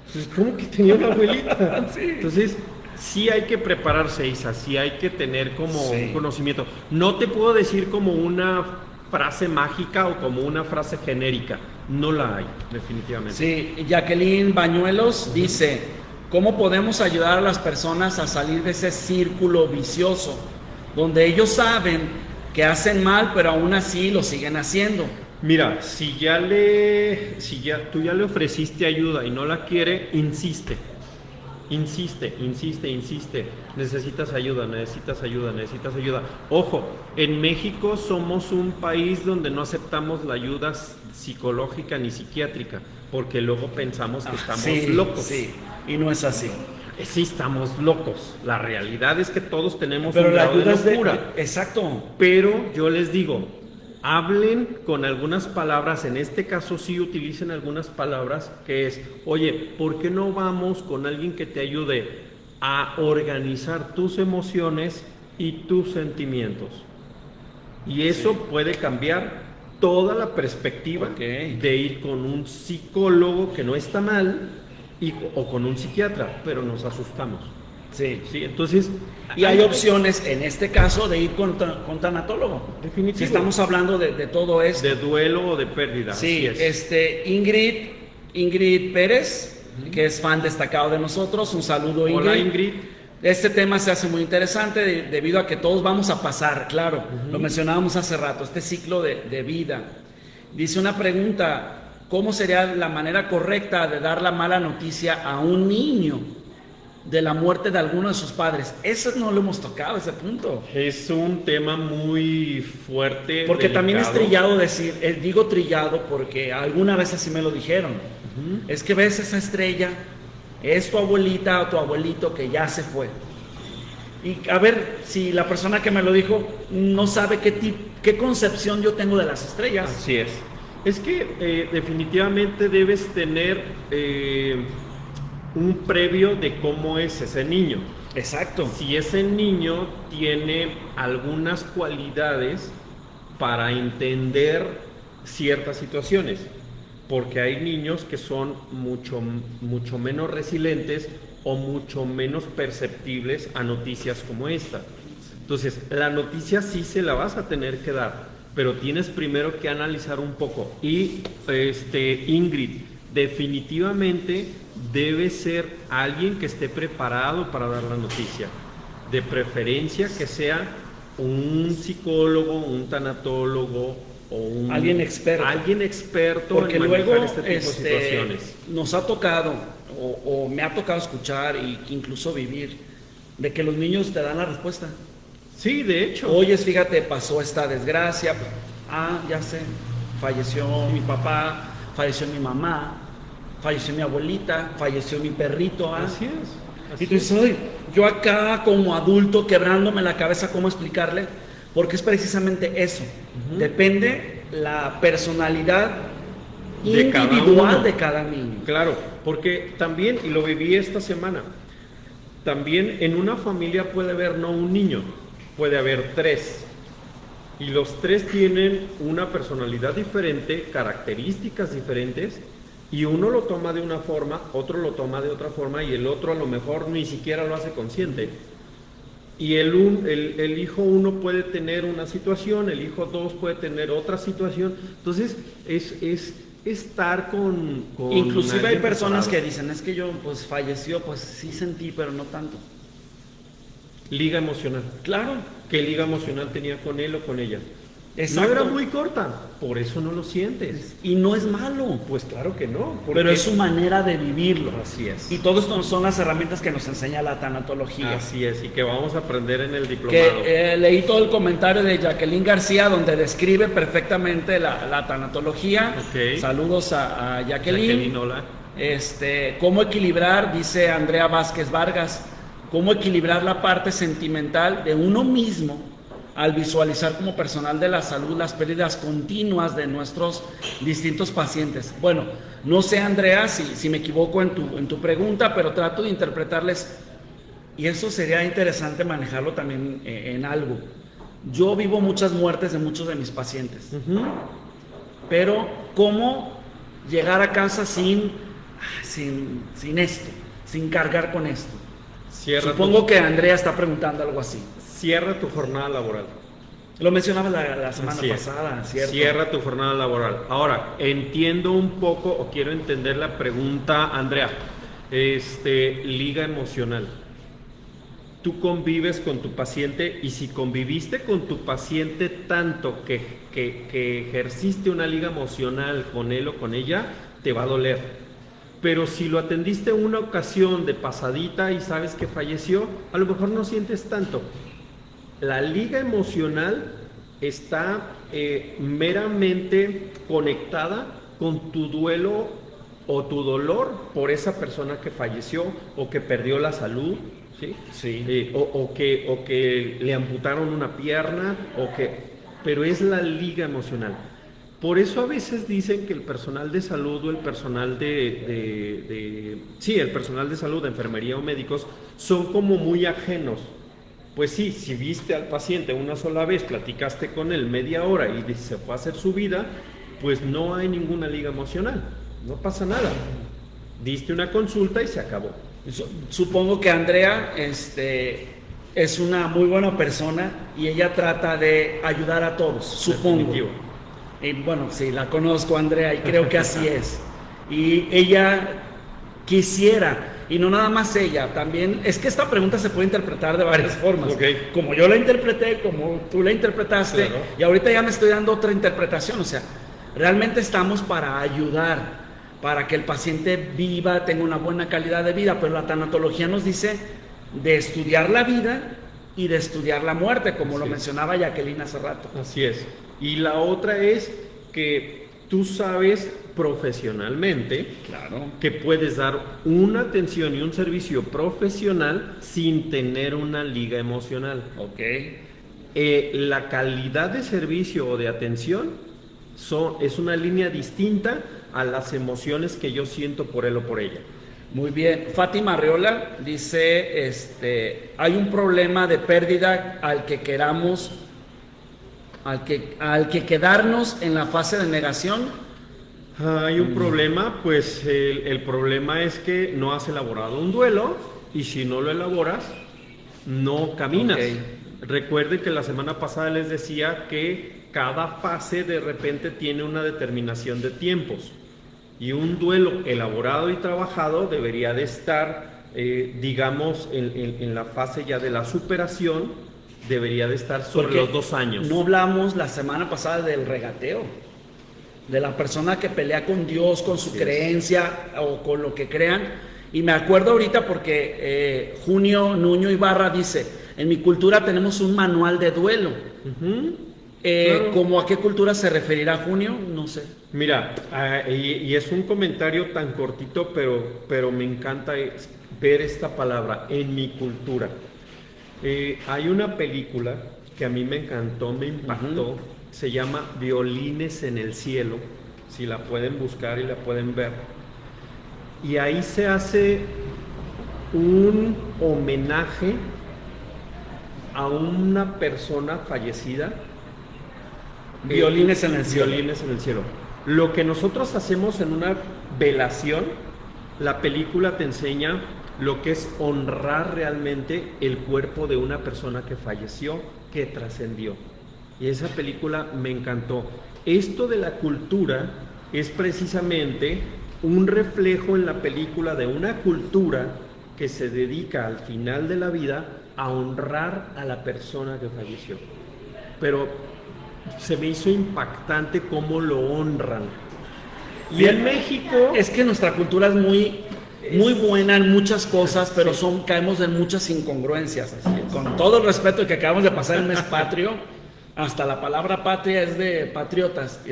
Entonces, ¿cómo que tenía una abuelita? Sí. Entonces, sí hay que prepararse, Isa, sí hay que tener como Sí. un conocimiento. No te puedo decir como una frase mágica o como una frase genérica. No la hay, definitivamente. Sí, Jacqueline Bañuelos dice, ¿cómo podemos ayudar a las personas a salir de ese círculo vicioso donde ellos saben que hacen mal, pero aún así lo siguen haciendo? Mira, si tú ya le ofreciste ayuda y no la quiere, insiste. Insiste. Necesitas ayuda. Ojo, en México somos un país donde no aceptamos la ayuda psicológica ni psiquiátrica, porque luego pensamos que estamos Sí, locos. sí, y no es así. Sí, estamos locos. La realidad es que todos tenemos Pero un la grado ayuda de es de... locura. Exacto. Pero yo les digo, hablen con algunas palabras, en este caso sí utilicen algunas palabras, que es, oye, ¿por qué no vamos con alguien que te ayude a organizar tus emociones y tus sentimientos? Y eso puede cambiar toda la perspectiva de ir con un psicólogo, que no está mal, o con un psiquiatra, pero nos asustamos. Sí. Sí, entonces... Y hay opciones, en este caso, de ir con tanatólogo. Definitivo. Si estamos hablando de todo esto. De duelo o de pérdida. Sí, así es. Ingrid Pérez, que es fan destacado de nosotros, un saludo, Ingrid. Hola, Ingrid. Este tema se hace muy interesante debido a que todos vamos a pasar, claro, lo mencionábamos hace rato, este ciclo de vida. Dice una pregunta, ¿cómo sería la manera correcta de dar la mala noticia a un niño de la muerte de alguno de sus padres? Eso no lo hemos tocado, ese punto. Es un tema muy fuerte. Porque delicado. también es trillado decir, digo trillado porque alguna vez así me lo dijeron. Es que ves esa estrella, es tu abuelita o tu abuelito que ya se fue. Y a ver, si la persona que me lo dijo no sabe qué concepción yo tengo de las estrellas. Así es. Es que definitivamente debes tener un previo de cómo es ese niño. Exacto. Si ese niño tiene algunas cualidades para entender ciertas situaciones, porque hay niños que son mucho menos resilientes o mucho menos perceptibles a noticias como esta. Entonces, la noticia sí se la vas a tener que dar, pero tienes primero que analizar un poco. Y Ingrid, definitivamente debe ser alguien que esté preparado para dar la noticia. De preferencia que sea un psicólogo, un tanatólogo o alguien experto. Alguien experto porque en manejar luego este tipo de situaciones. nos ha tocado o me ha tocado escuchar y incluso vivir de que los niños te dan la respuesta. Sí, de hecho. Oyes, fíjate, pasó esta desgracia. Ya sé, falleció mi papá, falleció mi mamá, falleció mi abuelita, falleció mi perrito. Así es. Y tú dices, "Ay, yo acá como adulto quebrándome la cabeza, ¿cómo explicarle?" Porque es precisamente eso. Depende la personalidad individual de cada niño. Claro, porque también, y lo viví esta semana, también en una familia puede haber no un niño, puede haber 3. Y los 3 tienen una personalidad diferente, características diferentes, y uno lo toma de una forma, otro lo toma de otra forma, y el otro a lo mejor ni siquiera lo hace consciente. Y el hijo 1 puede tener una situación, el hijo 2 puede tener otra situación. Entonces, es estar con inclusive hay personas que dicen, es que yo pues falleció, pues sí sentí, pero no tanto. Liga emocional. Claro. ¿Qué liga emocional tenía con él o con ella? Exacto. No era muy corta, por eso no lo sientes. Y no es malo. Pues claro que no. Pero es su manera de vivirlo. Así es. Y todo esto son las herramientas que nos enseña la tanatología. Así es, y que vamos a aprender en el diplomado. Que leí todo el comentario de Jacqueline García, donde describe perfectamente la tanatología. Okay. Saludos a Jacqueline. Jacqueline, hola. ¿Cómo equilibrar? Dice Andrea Vázquez Vargas. ¿Cómo equilibrar la parte sentimental de uno mismo al visualizar como personal de la salud las pérdidas continuas de nuestros distintos pacientes. Bueno, no sé, Andrea, si me equivoco en tu pregunta, pero trato de interpretarles, y eso sería interesante manejarlo también en algo. Yo vivo muchas muertes de muchos de mis pacientes, pero ¿cómo llegar a casa sin esto, sin cargar con esto? Supongo que Andrea está preguntando algo así. Cierra tu jornada laboral. Lo mencionaba la semana pasada, ¿cierto? Cierra tu jornada laboral. Ahora, entiendo un poco, o quiero entender la pregunta, Andrea. Liga emocional. Tú convives con tu paciente, y si conviviste con tu paciente tanto que ejerciste una liga emocional con él o con ella, te va a doler. Pero si lo atendiste una ocasión de pasadita y sabes que falleció, a lo mejor no sientes tanto. La liga emocional está meramente conectada con tu duelo o tu dolor por esa persona que falleció o que perdió la salud, ¿sí? Sí. O que le amputaron una pierna, pero es la liga emocional. Por eso a veces dicen que el personal de salud o el personal el personal de salud, de enfermería o médicos, son como muy ajenos. Pues sí, si viste al paciente una sola vez, platicaste con él media hora y se fue a hacer su vida, pues no hay ninguna liga emocional, no pasa nada. Diste una consulta y se acabó. Supongo que Andrea es una muy buena persona y ella trata de ayudar a todos, supongo. Definitivo. Y bueno, sí, la conozco, Andrea, y creo que así es. Y ella quisiera, y no nada más ella, también, es que esta pregunta se puede interpretar de varias formas. Okay. Como yo la interpreté, como tú la interpretaste, claro. Y ahorita ya me estoy dando otra interpretación. O sea, realmente estamos para ayudar, para que el paciente viva, tenga una buena calidad de vida, pero la tanatología nos dice de estudiar la vida y de estudiar la muerte, como lo mencionaba Jacqueline hace rato. Así es. Y la otra es que tú sabes profesionalmente, claro, que puedes dar una atención y un servicio profesional sin tener una liga emocional. Ok. La calidad de servicio o de atención es una línea distinta a las emociones que yo siento por él o por ella. Muy bien. Fátima Arreola dice, hay un problema de pérdida al que quedarnos en la fase de negación. Hay un problema, pues el problema es que no has elaborado un duelo, y si no lo elaboras, no caminas. Okay. Recuerden que la semana pasada les decía que cada fase de repente tiene una determinación de tiempos, y un duelo elaborado y trabajado debería de estar, digamos, en la fase ya de la superación, debería de estar sobre los 2 años. No hablamos la semana pasada del regateo, de la persona que pelea con Dios, con su creencia o con lo que crean. Y me acuerdo ahorita porque Junio Nuño Ibarra dice, en mi cultura tenemos un manual de duelo. Claro. ¿Cómo a qué cultura se referirá Junio? No sé. Mira, y es un comentario tan cortito, pero me encanta ver esta palabra, en mi cultura. Hay una película que a mí me encantó, me impactó, se llama Violines en el Cielo, si la pueden buscar y la pueden ver. Y ahí se hace un homenaje a una persona fallecida. Violines en el cielo. Violines en el cielo. Lo que nosotros hacemos en una velación, la película te enseña lo que es honrar realmente el cuerpo de una persona que falleció, que trascendió. Y esa película me encantó. Esto de la cultura es precisamente un reflejo en la película de una cultura que se dedica al final de la vida a honrar a la persona que falleció. Pero se me hizo impactante cómo lo honran. Y en México... Es que nuestra cultura es muy buena en muchas cosas, pero caemos en muchas incongruencias. Con todo el respeto que acabamos de pasar el mes patrio, hasta la palabra patria es de patriotas y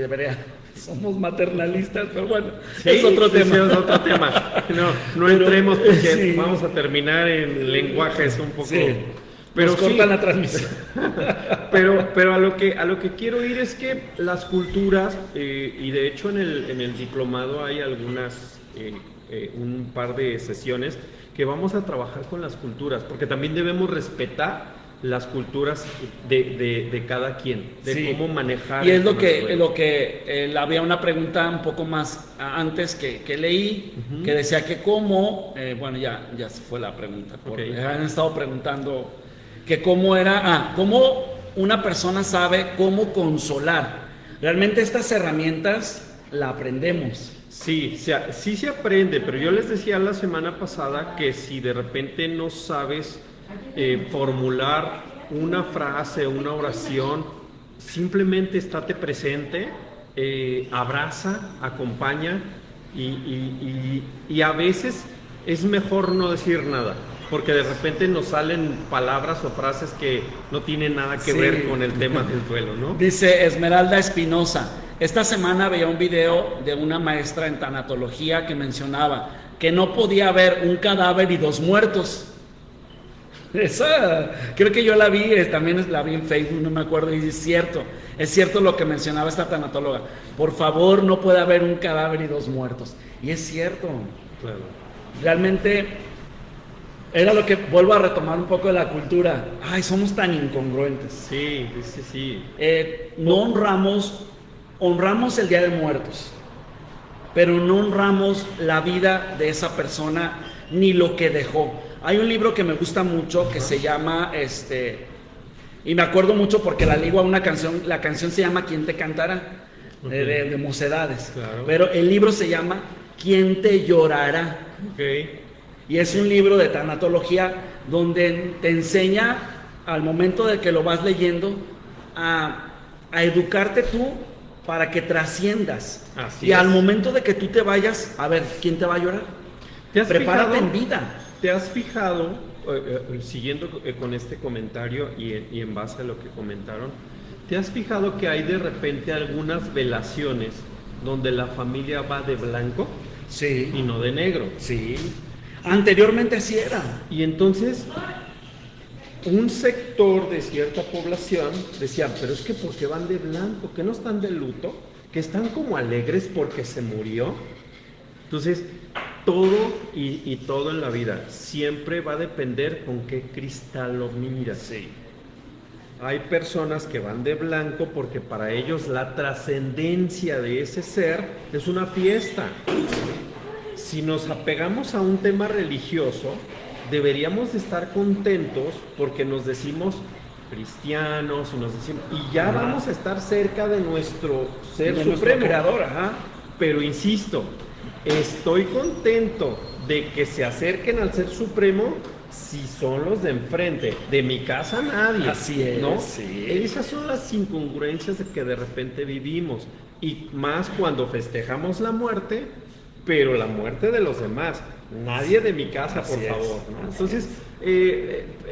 somos maternalistas, pero bueno, es otro tema. Es otro tema. No entremos porque vamos a terminar en lenguajes un poco... Sí. Pero nos cortan sí. la transmisión. Pero a lo que quiero ir es que las culturas, y de hecho en el diplomado hay un par de sesiones que vamos a trabajar con las culturas, porque también debemos respetar las culturas de cada quien, de Sí. cómo manejar. Y es el lo tema del duelo. que había una pregunta un poco más antes que leí, que decía que cómo, bueno, ya se fue la pregunta, porque Ok. han estado preguntando que cómo una persona sabe cómo consolar. Realmente estas herramientas las aprendemos. Sí, sí se aprende, pero yo les decía la semana pasada que si de repente no sabes formular una frase, una oración, simplemente estate presente, abraza, acompaña y a veces es mejor no decir nada, porque de repente nos salen palabras o frases que no tienen nada que Sí. ver con el tema del duelo, ¿no? Dice Esmeralda Espinosa, esta semana veía un video de una maestra en tanatología que mencionaba que no podía haber un cadáver y dos muertos. Esa, creo que yo la vi, también la vi en Facebook, no me acuerdo, y es cierto lo que mencionaba esta tanatóloga. Por favor, no puede haber un cadáver y dos muertos. Y es cierto, Claro. realmente era lo que vuelvo a retomar un poco de la cultura. Ay, somos tan incongruentes. Sí, sí, sí. No honramos el Día de Muertos, pero no honramos la vida de esa persona ni lo que dejó. Hay un libro que me gusta mucho que se llama, y me acuerdo mucho porque la ligo a una canción, la canción se llama ¿Quién te cantará? Ok. De Mocedades, Claro. pero el libro se llama ¿Quién te llorará? Ok. Y es un libro de tanatología donde te enseña al momento de que lo vas leyendo a educarte tú para que trasciendas. Así Y al es. momento de que tú te vayas, a ver, ¿quién te va a llorar? ¿Te has Prepárate fijado? en vida. ¿Te has fijado, siguiendo con este comentario y en base a lo que comentaron, te has fijado que hay de repente algunas velaciones donde la familia va de blanco y Sí, no de negro? sí. Anteriormente así era. Y entonces un sector de cierta población decía, pero es que ¿por qué van de blanco? ¿Que no están de luto? ¿Que están como alegres porque se murió? Entonces, todo y todo en la vida siempre va a depender con qué cristal lo miras. Sí. Hay personas que van de blanco porque para ellos la trascendencia de ese ser es una fiesta. Si nos apegamos a un tema religioso, deberíamos de estar contentos porque nos decimos cristianos y ya vamos a estar cerca de nuestro ser De nuestro supremo. creador, ajá. Pero insisto, estoy contento de que se acerquen al ser supremo si son los de enfrente. De mi casa nadie. Así es, ¿no? sí. Esas son las incongruencias de que de repente vivimos. Y más cuando festejamos la muerte, pero la muerte de los demás. Nadie de mi casa, por Así es, favor. ¿no? así Entonces,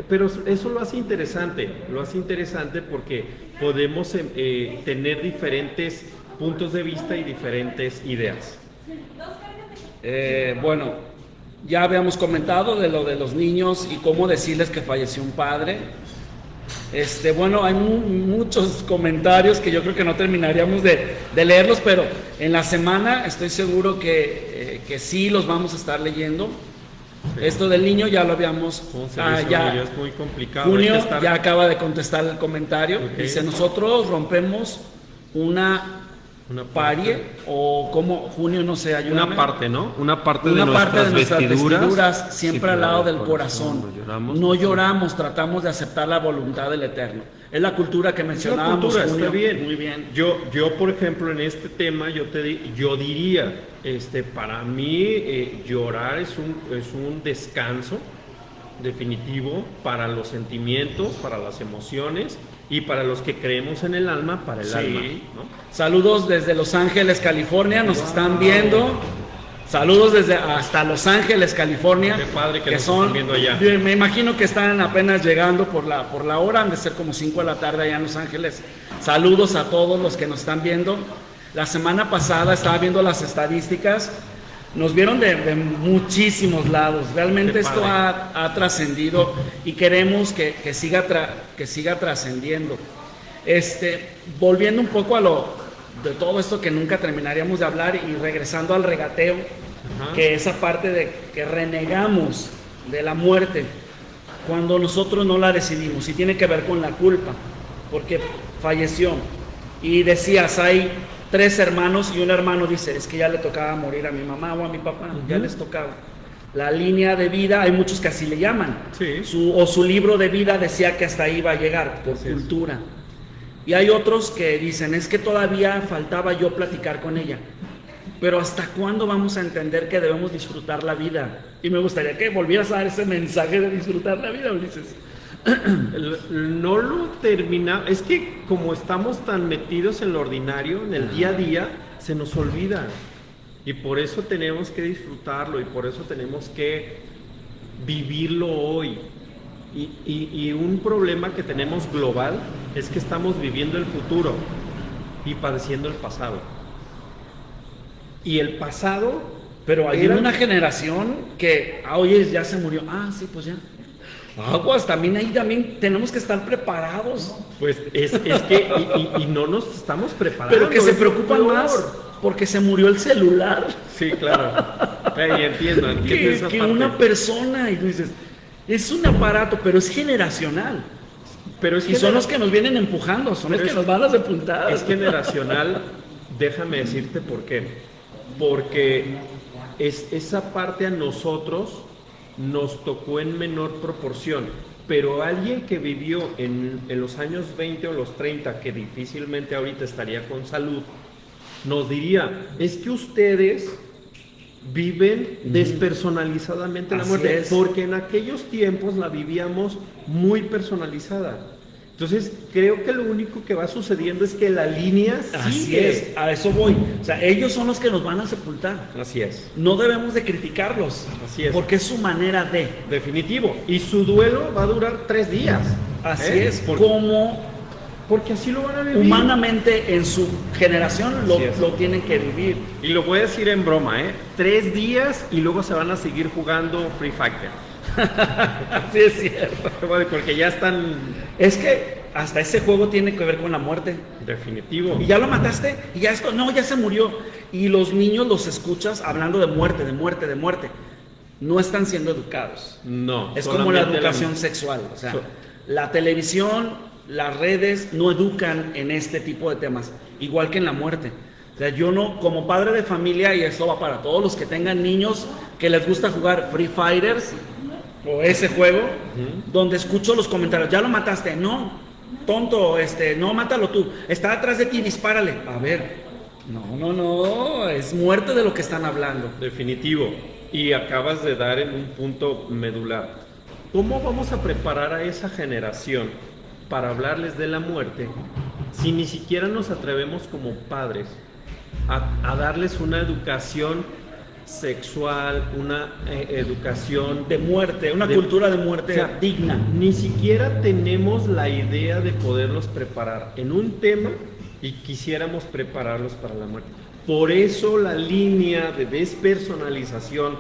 pero eso lo hace interesante porque podemos tener diferentes puntos de vista y diferentes ideas. Bueno, ya habíamos comentado de lo de los niños y cómo decirles que falleció un padre. Bueno, hay muchos comentarios que yo creo que no terminaríamos de leerlos, pero en la semana estoy seguro que sí los vamos a estar leyendo. Sí. Esto del niño ya lo habíamos... ¿Cómo se dice? ya, Oye, es muy complicado. Junio hay que estar- ya acaba de contestar el comentario. Ok. Dice, nosotros rompemos una Una parte. parie, o como Junio, no sé, ayúdame. Una parte, ¿no? Una parte Una de parte de nuestras nuestras vestiduras siempre Sí, al lado pero del corazón. No lloramos. No lloramos, tratamos de aceptar la voluntad del Eterno. Es la cultura que Es la mencionábamos. cultura, Junio. está bien. Muy bien. Yo, por ejemplo, en este tema, yo diría, para mí, llorar es un descanso definitivo para los sentimientos, para las emociones y para los que creemos en el alma, para el Sí. alma, ¿no? Saludos desde Los Ángeles, California, nos están viendo. Saludos desde hasta Los Ángeles, California. Qué padre que nos están viendo allá. Me imagino que están apenas llegando por la hora, han de ser como 5 de la tarde allá en Los Ángeles. Saludos a todos los que nos están viendo. La semana pasada estaba viendo las estadísticas. Nos vieron de muchísimos lados. Realmente esto ha trascendido y queremos que siga trascendiendo. Volviendo un poco de todo esto que nunca terminaríamos de hablar y regresando al regateo, que esa parte de que renegamos de la muerte cuando nosotros no la decidimos, y tiene que ver con la culpa, porque falleció. Y decías, hay 3 hermanos y un hermano dice, es que ya le tocaba morir a mi mamá o a mi papá, ya les tocaba. La línea de vida, hay muchos que así le llaman, sí. Su libro de vida decía que hasta ahí iba a llegar, por así cultura. Y hay otros que dicen, es que todavía faltaba yo platicar con ella. Pero ¿hasta cuándo vamos a entender que debemos disfrutar la vida? Y me gustaría que volvieras a dar ese mensaje de disfrutar la vida, Ulises. No lo termina, es que como estamos tan metidos en lo ordinario, en el día a día, se nos olvida. Y por eso tenemos que disfrutarlo y por eso tenemos que vivirlo hoy. Y un problema que tenemos global es que estamos viviendo el futuro y padeciendo el pasado. Y el pasado, pero hay una generación que, oye, ya se murió. Sí, pues ya. Aguas, también ahí tenemos que estar preparados. Pues es que, y no nos estamos preparando. Pero que se preocupan más porque se murió el celular. Sí, claro. Entiendo esa que parte. una persona, y tú dices, es un aparato, pero es generacional. Pero es y son los que nos vienen empujando, son los que nos van a sepultar. Es generacional, déjame decirte por qué. Porque esa parte a nosotros nos tocó en menor proporción, pero alguien que vivió en los años 20 o los 30, que difícilmente ahorita estaría con salud, nos diría, es que ustedes viven despersonalizadamente la muerte, porque en aquellos tiempos la vivíamos muy personalizada. Entonces, creo que lo único que va sucediendo es que la línea sigue. Así es, a eso voy. O sea, ellos son los que nos van a sepultar. Así es. No debemos de criticarlos. Así es. Porque es su manera de. Definitivo. Y su duelo va a durar 3 días. Así es. Porque así lo van a vivir. Humanamente, en su generación, lo tienen que vivir. Y lo voy a decir en broma, 3 días y luego se van a seguir jugando Free Fighter. Sí, es cierto. Porque ya están... Es que hasta ese juego tiene que ver con la muerte. Definitivo. Y ya lo mataste, y ya ya se murió. Y los niños los escuchas hablando de muerte, de muerte, de muerte. No están siendo educados. No. Es como la educación sexual. O sea, la televisión, las redes no educan en este tipo de temas. Igual que en la muerte. O sea, yo no, como padre de familia, y esto va para todos los que tengan niños que les gusta jugar Free Fighters o ese juego, donde escucho los comentarios, ya lo mataste, no, tonto, no, mátalo tú, está atrás de ti, dispárale. A ver, no, es muerte de lo que están hablando. Definitivo. Y acabas de dar en un punto medular. ¿Cómo vamos a preparar a esa generación para hablarles de la muerte si ni siquiera nos atrevemos como padres a darles una educación sexual, una educación de muerte, una cultura de muerte digna? Ni siquiera tenemos la idea de poderlos preparar en un tema y quisiéramos prepararlos para la muerte. Por eso la línea de despersonalización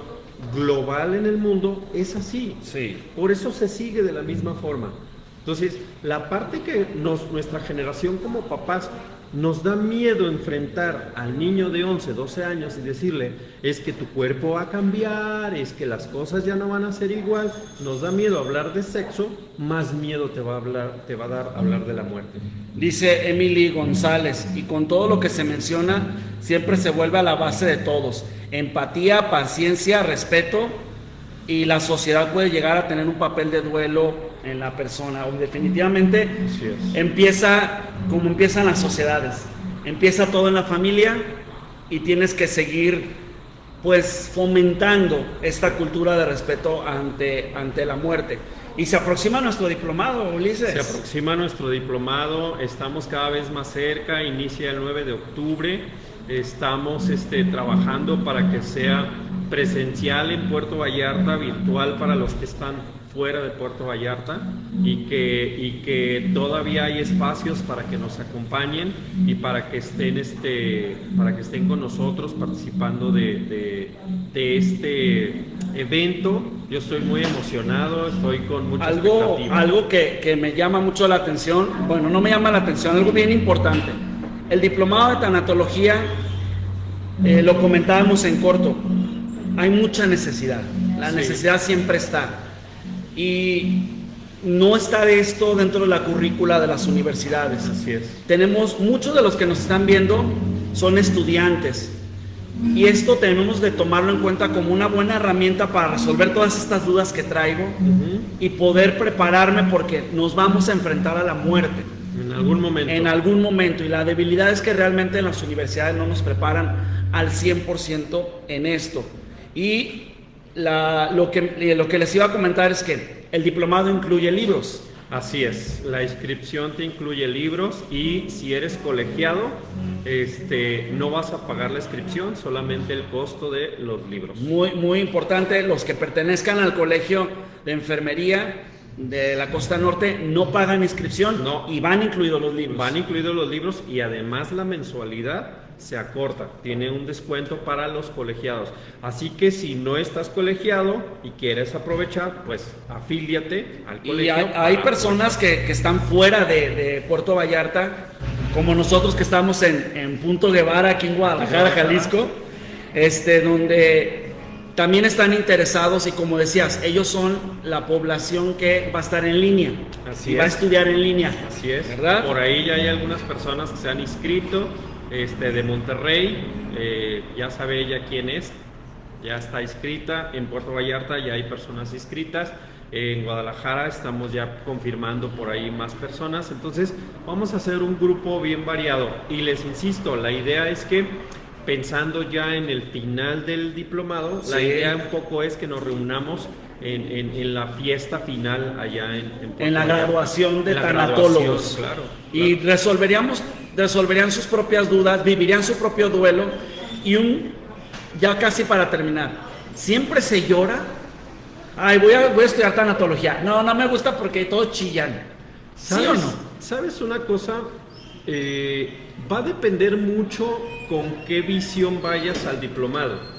global en el mundo es así. Sí. Por eso se sigue de la misma forma. Entonces, la parte que nuestra generación como papás nos da miedo enfrentar al niño de 11, 12 años y decirle, es que tu cuerpo va a cambiar, es que las cosas ya no van a ser igual. Nos da miedo hablar de sexo, más miedo te va a dar hablar de la muerte. Dice Emily González, y con todo lo que se menciona, siempre se vuelve a la base de todos. Empatía, paciencia, respeto, y la sociedad puede llegar a tener un papel de duelo en la persona. O definitivamente empieza como empiezan las sociedades. Empieza todo en la familia y tienes que seguir pues fomentando esta cultura de respeto ante la muerte. Y se aproxima nuestro diplomado, Ulises. Se aproxima nuestro diplomado, estamos cada vez más cerca, inicia el 9 de octubre. Estamos trabajando para que sea presencial en Puerto Vallarta, virtual para los que están fuera de Puerto Vallarta y que todavía hay espacios para que nos acompañen y para que estén con nosotros participando de este evento. Yo estoy muy emocionado, estoy con mucha expectativa. Algo que me llama mucho la atención, bueno, no me llama la atención, algo bien importante. El diplomado de tanatología, lo comentábamos en corto, hay mucha necesidad, la necesidad siempre está. Y no está de esto dentro de la currícula de las universidades. Así es. Tenemos, muchos de los que nos están viendo son estudiantes. Y esto tenemos de tomarlo en cuenta como una buena herramienta para resolver todas estas dudas que traigo y poder prepararme porque nos vamos a enfrentar a la muerte. En algún momento. En algún momento. Y la debilidad es que realmente en las universidades no nos preparan al 100% en esto. Y lo que les iba a comentar es que el diplomado incluye libros. Así es, la inscripción te incluye libros y si eres colegiado, no vas a pagar la inscripción, solamente el costo de los libros. Muy, muy importante, los que pertenezcan al colegio de enfermería de la Costa Norte no pagan inscripción, no, y van incluidos los libros. Van incluidos los libros y además la mensualidad se acorta, tiene un descuento para los colegiados. Así que si no estás colegiado y quieres aprovechar, pues afíliate al colegio. Y hay personas que están fuera de Puerto Vallarta, como nosotros que estamos en Punto Guevara, aquí en Guadalajara, Jalisco, donde también están interesados y como decías, ellos son la población que va a estar en línea. Así va a estudiar en línea. Así es, ¿verdad? Por ahí ya hay algunas personas que se han inscrito, de Monterrey, ya sabe ella quién es, ya está inscrita. En Puerto Vallarta ya hay personas inscritas. En Guadalajara estamos ya confirmando por ahí más personas. Entonces vamos a hacer un grupo bien variado. Y les insisto, la idea es que pensando ya en el final del diplomado, la idea un poco es que nos reunamos en la fiesta final allá en la graduación de tanatólogos. Claro. Y resolverían sus propias dudas, vivirían su propio duelo. Y ya casi para terminar, siempre se llora. Ay, voy a estudiar tanatología. No me gusta porque todos chillan. ¿Sí o no? ¿Sabes una cosa? Va a depender mucho con qué visión vayas al diplomado.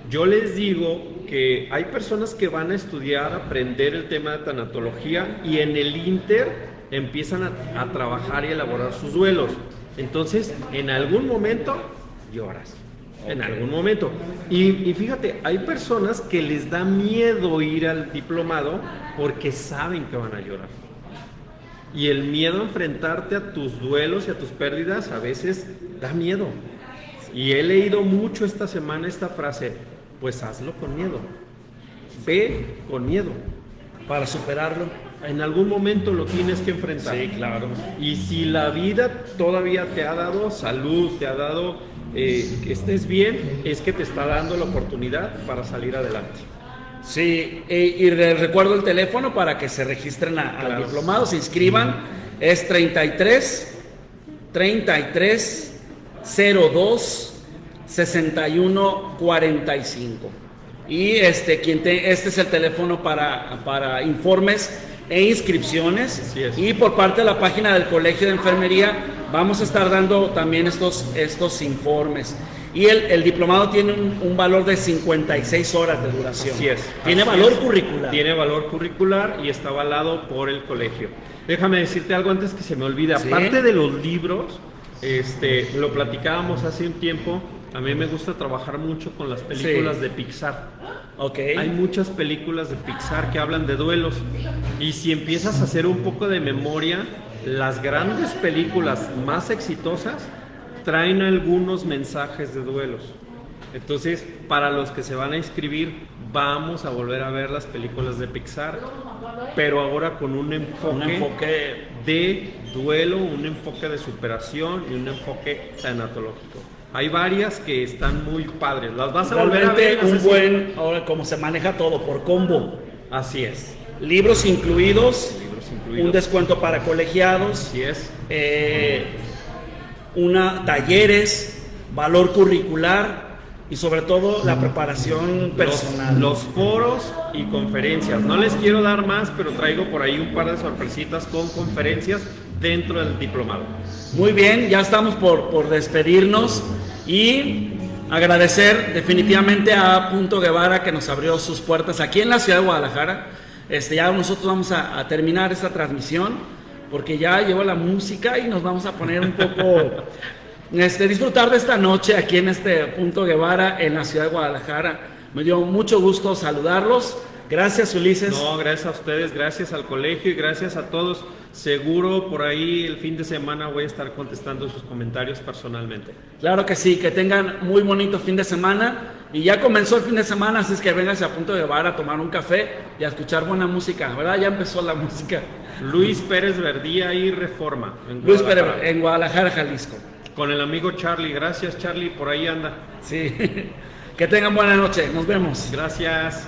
Yo les digo que hay personas que van a estudiar, aprender el tema de tanatología y en el inter empiezan a trabajar y elaborar sus duelos. Entonces, en algún momento lloras. En algún momento. Y fíjate, hay personas que les da miedo ir al diplomado porque saben que van a llorar. Y el miedo a enfrentarte a tus duelos y a tus pérdidas a veces da miedo. Y he leído mucho esta semana esta frase, pues hazlo con miedo. Ve con miedo. Para superarlo. En algún momento lo tienes que enfrentar. Sí, claro. Y si la vida todavía te ha dado salud, te ha dado que estés bien, es que te está dando la oportunidad para salir adelante. Sí, y les recuerdo el teléfono para que se registren al diplomado, se inscriban, es 33 02 61 45. Y este es el teléfono para informes e inscripciones. Y por parte de la página del Colegio de Enfermería vamos a estar dando también estos informes. Y el diplomado tiene un valor de 56 horas de duración. Así es. Tiene valor curricular. Tiene valor curricular y está avalado por el colegio. Déjame decirte algo antes que se me olvide. ¿Sí? Aparte de los libros, lo platicábamos hace un tiempo, a mí me gusta trabajar mucho con las películas de Pixar. Okay. Hay muchas películas de Pixar que hablan de duelos. Y si empiezas a hacer un poco de memoria, las grandes películas más exitosas traen algunos mensajes de duelos. Entonces, para los que se van a inscribir, vamos a volver a ver las películas de Pixar, pero ahora con un enfoque de duelo, un enfoque de superación y un enfoque tanatológico. Hay varias que están muy padres, las vas a volver a ver. Ahora como se maneja todo por combo. Así es. Libros incluidos, un descuento para colegiados. Así es. Talleres, valor curricular y sobre todo la preparación personal. Los foros y conferencias. No les quiero dar más, pero traigo por ahí un par de sorpresitas con conferencias dentro del diplomado. Muy bien, ya estamos por despedirnos y agradecer definitivamente a Punto Guevara que nos abrió sus puertas aquí en la ciudad de Guadalajara. Ya nosotros vamos a terminar esta transmisión porque ya llegó la música y nos vamos a poner un poco, disfrutar de esta noche aquí en este Punto Guevara en la ciudad de Guadalajara. Me dio mucho gusto saludarlos. Gracias, Ulises. No, gracias a ustedes, gracias al colegio y gracias a todos. Seguro por ahí el fin de semana voy a estar contestando sus comentarios personalmente. Claro que sí, que tengan muy bonito fin de semana. Y ya comenzó el fin de semana, así es que vénganse a Punto Guevara a tomar un café y a escuchar buena música, ¿verdad? Ya empezó la música. Luis Pérez Verdía y Reforma. Luis Pérez, en Guadalajara, Jalisco. Con el amigo Charlie. Gracias, Charlie, por ahí anda. Sí. Que tengan buena noche. Nos vemos. Gracias.